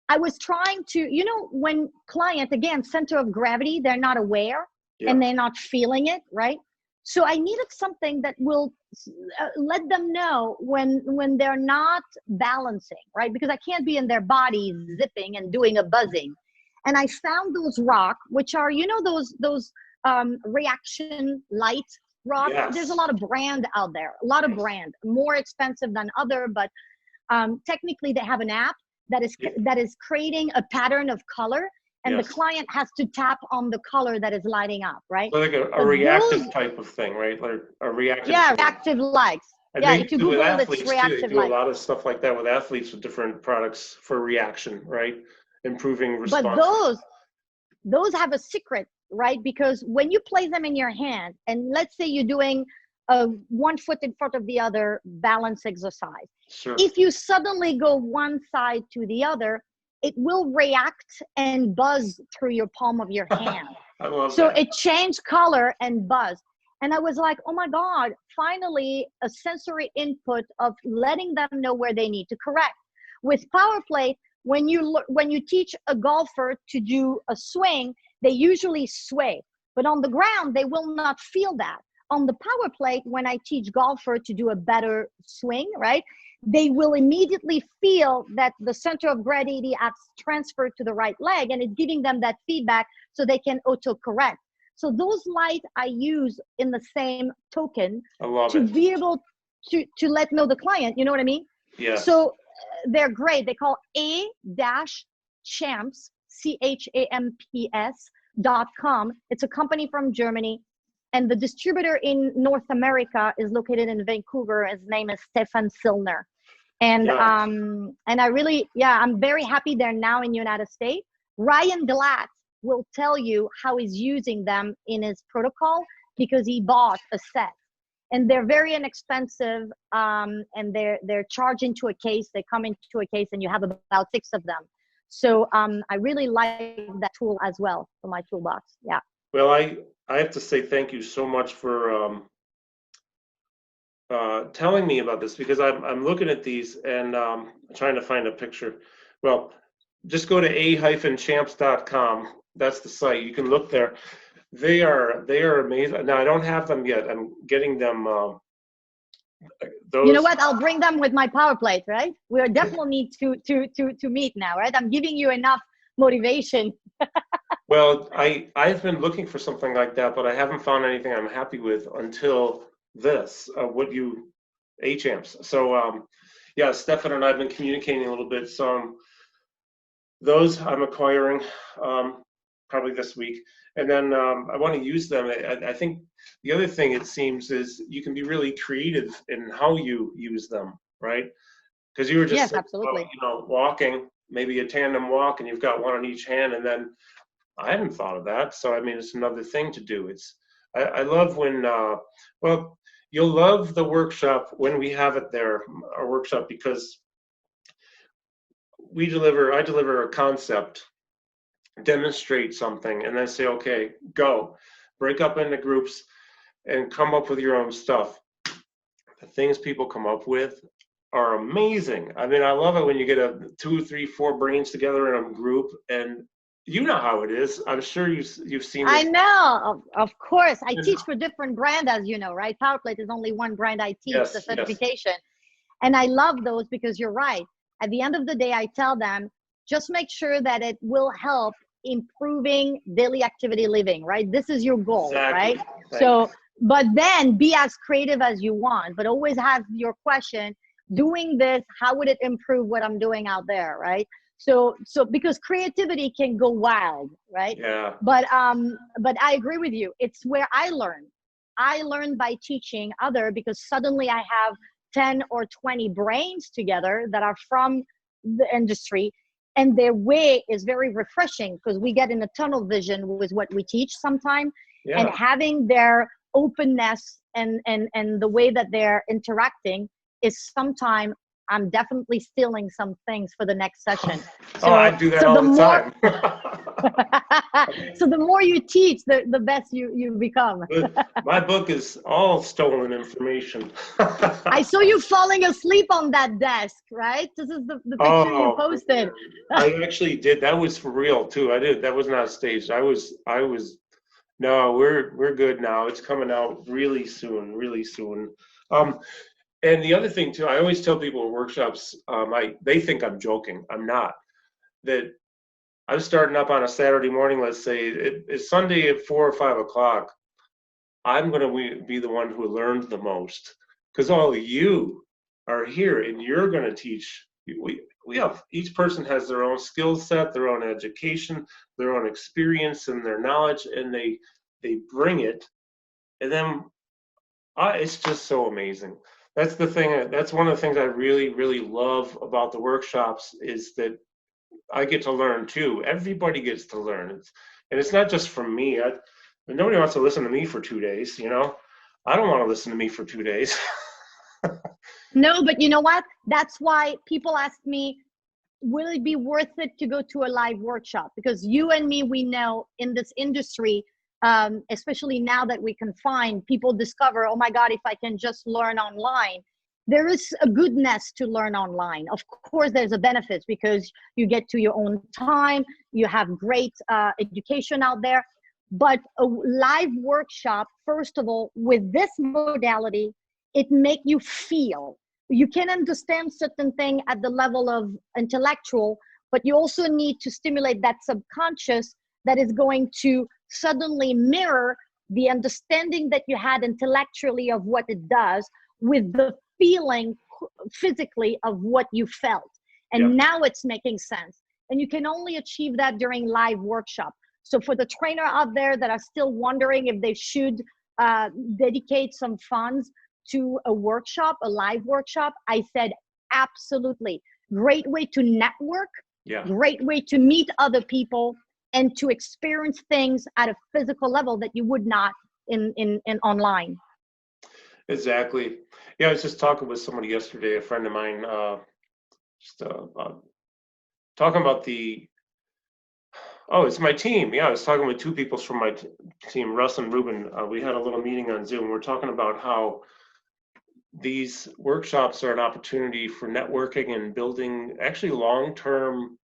I was trying to, when client, again, center of gravity, they're not aware and they're not feeling it, right? So I needed something that will let them know when they're not balancing, right? Because I can't be in their body zipping and doing a buzzing. And I found those rock, which are, those reaction light rock. Yes. There's a lot of brand out there, more expensive than other, but technically they have an app that is creating a pattern of color, and the client has to tap on the color that is lighting up, right? So like a reactive type of thing, right? Like a reactive. Yeah, reactive lights. If you Google it, it's reactive light. They do a lot of stuff like that with athletes with different products for reaction, right? Improving response. But those have a secret, right? Because when you place them in your hand, and let's say you're doing a 1 foot in front of the other balance exercise. Sure. If you suddenly go one side to the other, it will react and buzz through your palm of your hand. I love so that. It changed color and buzz. And I was like, oh my God, finally a sensory input of letting them know where they need to correct. With Power Plate, when you teach a golfer to do a swing, they usually sway. But on the ground, they will not feel that. On the Power Plate, when I teach golfer to do a better swing, right, they will immediately feel that the center of gravity has transferred to the right leg, and it's giving them that feedback so they can auto-correct. So those lights I use in the same token to be able to let know the client, you know what I mean? Yeah. So they're great. They call A-champs, CHAMPS.com. It's a company from Germany. And the distributor in North America is located in Vancouver. His name is Stefan Silner. Yeah. And I really, yeah, I'm very happy they're now in the United States. Ryan Glatt will tell you how he's using them in his protocol because he bought a set, and they're very inexpensive. And they're charged into a case. They come into a case, and you have about 6 of them. So I really like that tool as well for my toolbox. Yeah. Well, I have to say thank you so much for telling me about this, because I'm looking at these and trying to find a picture. Well, just go to a-champs.com. That's the site. You can look there. They are amazing. Now I don't have them yet. I'm getting them. You know Those. what? I'll bring them with my power plate, right? We are definitely need to meet now, right? I'm giving you enough motivation. Well, I've been looking for something like that, but I haven't found anything I'm happy with until this. What you A-champs. So yeah, Stefan and I've been communicating a little bit. So those I'm acquiring probably this week, and then I want to use them. I think the other thing it seems is you can be really creative in how you use them, right? Because you were just Yes, saying about, absolutely. walking, maybe a tandem walk, and you've got one on each hand, and then I hadn't thought of that. So I mean, it's another thing to do. I love when well, you'll love the workshop when we have it there, our workshop, because I deliver a concept, demonstrate something, and then say, okay, go, break up into groups and come up with your own stuff. The things people come up with are amazing. I mean, I love it when you get a 2, 3, 4 brains together in a group, and you know how it is. I'm sure you've seen I this. know, of course. I teach for different brand, as you know, right? PowerPlate is only one brand I teach, the Yes, yes, certification. And I love those because you're right. At the end of the day, I tell them, just make sure that it will help improving daily activity living, right? This is your goal, exactly. right? Thank you. So, but then be as creative as you want, but always have your question, doing this, how would it improve what I'm doing out there, right? So because creativity can go wild, right? Yeah. But I agree with you. It's where I learn. I learn by teaching other, because suddenly I have 10 or 20 brains together that are from the industry, and their way is very refreshing because we get in a tunnel vision with what we teach sometimes, and Yeah. having their openness and the way that they're interacting is sometimes I'm definitely stealing some things for the next session. Oh, I So do that so all the the more time. so the more you teach, the best you become. My book is all stolen information. I saw you falling asleep on that desk, right? This is the picture you Oh, posted. I actually did. That was for real too. I did. That was not staged. I was. No, we're good now. It's coming out really soon, really soon. Um, and the other thing too, I always tell people at workshops, they think I'm joking. I'm not. That I'm starting up on a Saturday morning. Let's say it's Sunday at 4 or 5 o'clock. I'm going to be the one who learned the most, because all of you are here and you're going to teach. We have, each person has their own skill set, their own education, their own experience, and their knowledge, and they bring it, and then it's just so amazing. That's the thing. That's one of the things I really, really love about the workshops, is that I get to learn too. Everybody gets to learn. And it's not just from me. Nobody wants to listen to me for 2 days, you know? I don't want to listen to me for 2 days. No, but you know what? That's why people ask me, will it be worth it to go to a live workshop? Because you and me, we know in this industry, especially now that we can find, people discover, oh my God, if I can just learn online. There is a goodness to learn online. Of course, there's a benefit because you get to your own time, you have great education out there. But a live workshop, first of all, with this modality, it make you feel. You can understand certain thing at the level of intellectual, but you also need to stimulate that subconscious that is going to suddenly mirror the understanding that you had intellectually of what it does with the feeling physically of what you felt. Yeah. And now it's making sense. And you can only achieve that during live workshop. So for the trainer out there that are still wondering if they should dedicate some funds to a workshop, a live workshop, I said Absolutely. Great way to network, Yeah, great way to meet other people and to experience things at a physical level that you would not in online. exactly. Yeah, I was just talking with somebody yesterday, a friend of mine, just talking about oh, it's my team. Yeah, I was talking with two people from my team, Russ and Ruben. We had a little meeting on Zoom. We're talking about how these workshops are an opportunity for networking and building actually long-term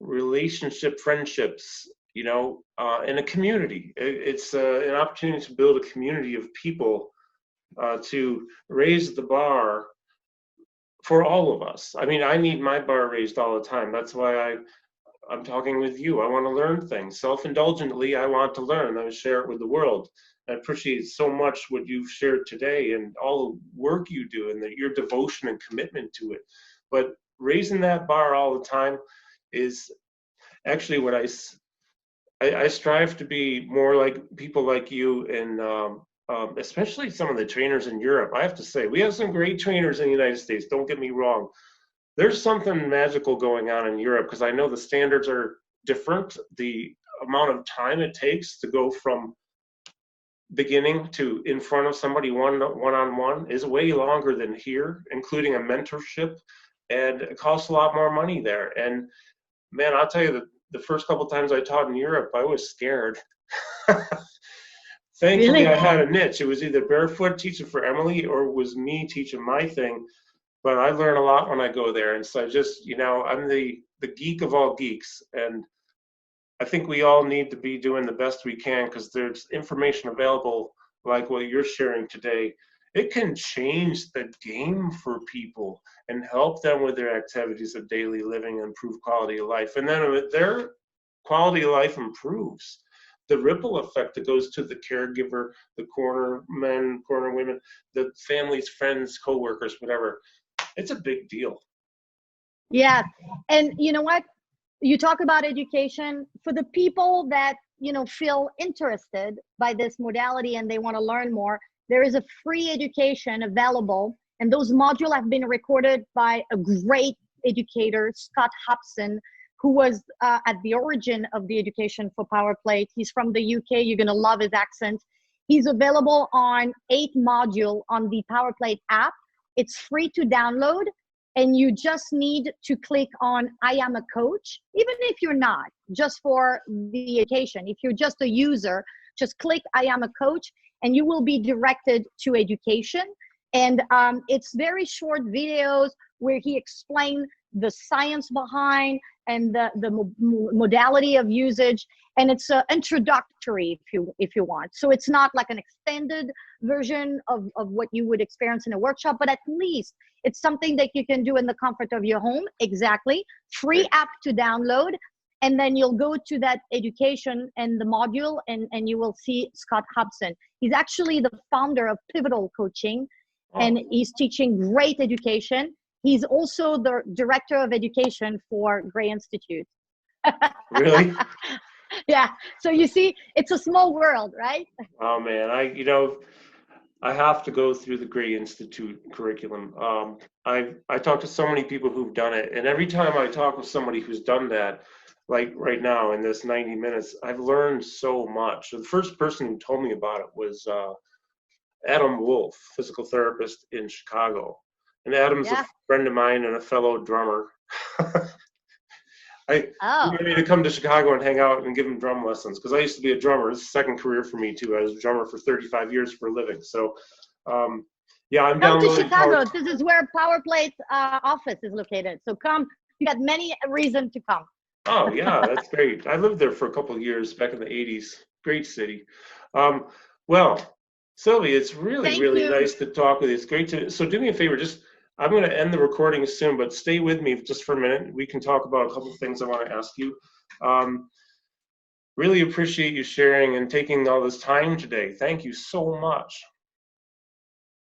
relationship friendships, in a community. It's an opportunity to build a community of people, to raise the bar for all of us. I mean, I need my bar raised all the time. That's why I'm talking with you. I want to learn things. Self-indulgently, I want to learn. I share it with the world. I appreciate so much what you've shared today and all the work you do and your devotion and commitment to it. But raising that bar all the time is actually what I strive to be more like people like you, and especially some of the trainers in Europe. I have to say, we have some great trainers in the United States. Don't get me wrong. There's something magical going on in Europe because I know the standards are different. The amount of time it takes to go from beginning to in front of somebody one-on-one is way longer than here, including a mentorship, and it costs a lot more money there. And man, I'll tell you that the first couple times I taught in Europe, I was scared. Thankfully, Really? I had a niche. It was either barefoot teaching for Emily or it was me teaching my thing. But I learn a lot when I go there. And so I'm the geek of all geeks. And I think we all need to be doing the best we can because there's information available like what you're sharing today. It can change the game for people and help them with their activities of daily living and improve quality of life. And then if their quality of life improves, the ripple effect that goes to the caregiver, the corner men, corner women, the families, friends, coworkers, whatever. It's a big deal. Yeah. And you know what? You talk about education for the people that, feel interested by this modality and they want to learn more. There is a free education available, and those modules have been recorded by a great educator, Scott Hobson, who was at the origin of the education for Power Plate. He's from the UK. You're going to love his accent. He's available on 8 modules on the Power Plate app. It's free to download, and you just need to click on I am a coach, even if you're not, just for the education. If you're just a user, just click I am a coach, and you will be directed to education. And it's very short videos where he explains the science behind and the modality of usage, and it's introductory if you want. So it's not like an extended version of what you would experience in a workshop, but at least it's something that you can do in the comfort of your home. Exactly. Free app to download, and then you'll go to that education and the module, and you will see Scott Hobson. He's actually the founder of Pivotal Coaching, and he's teaching great education. He's also the director of education for Gray Institute. Really? Yeah. So you see, it's a small world, right? Oh man, I have to go through the Gray Institute curriculum. I talk to so many people who've done it, and every time I talk with somebody who's done that, like right now in this 90 minutes, I've learned so much. So the first person who told me about it was Adam Wolf, physical therapist in Chicago. And Adam's a friend of mine and a fellow drummer. He wanted me to come to Chicago and hang out and give him drum lessons because I used to be a drummer. It's a second career for me too. I was a drummer for 35 years for a living. So, yeah, I'm come downloading. To Chicago. This is where Power Plate's office is located. So come. You got many reasons to come. Oh yeah, that's great. I lived there for a couple of years back in the 80s. Great city. Well, Sylvie, it's really nice to talk with you. It's great to. So do me a favor, I'm going to end the recording soon, but stay with me just for a minute. We can talk about a couple of things I want to ask you. Really appreciate you sharing and taking all this time today. Thank you so much.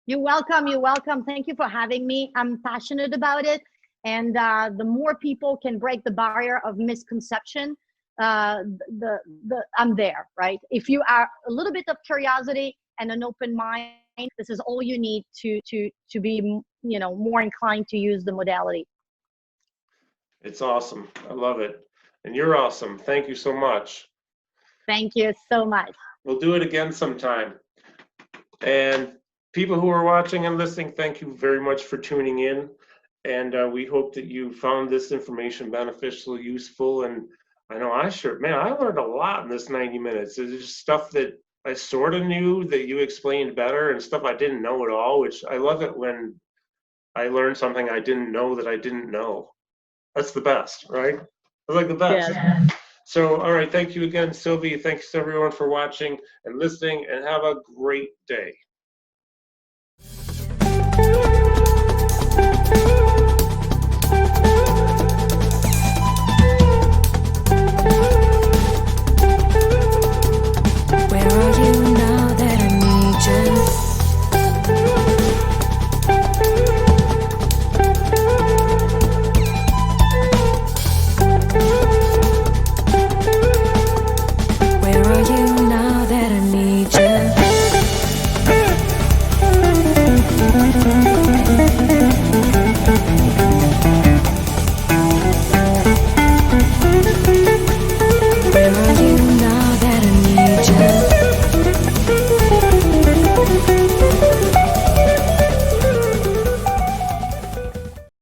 You're welcome. You're welcome. Thank you for having me. I'm passionate about it. And the more people can break the barrier of misconception, I'm there, right? If you are a little bit of curiosity and an open mind, This is all you need to be, more inclined to use the modality. It's awesome. I love it. And you're awesome. Thank you so much. Thank you so much. We'll do it again sometime. And people who are watching and listening, thank you very much for tuning in. And we hope that you found this information beneficial, useful. And I know I learned a lot in this 90 minutes. There's just stuff that I sort of knew that you explained better, and stuff I didn't know at all, which I love it when I learn something I didn't know that I didn't know. That's the best, right? It's like the best. Yeah. So, all right. Thanks you again, Sylvie. Thanks everyone for watching and listening, and have a great day.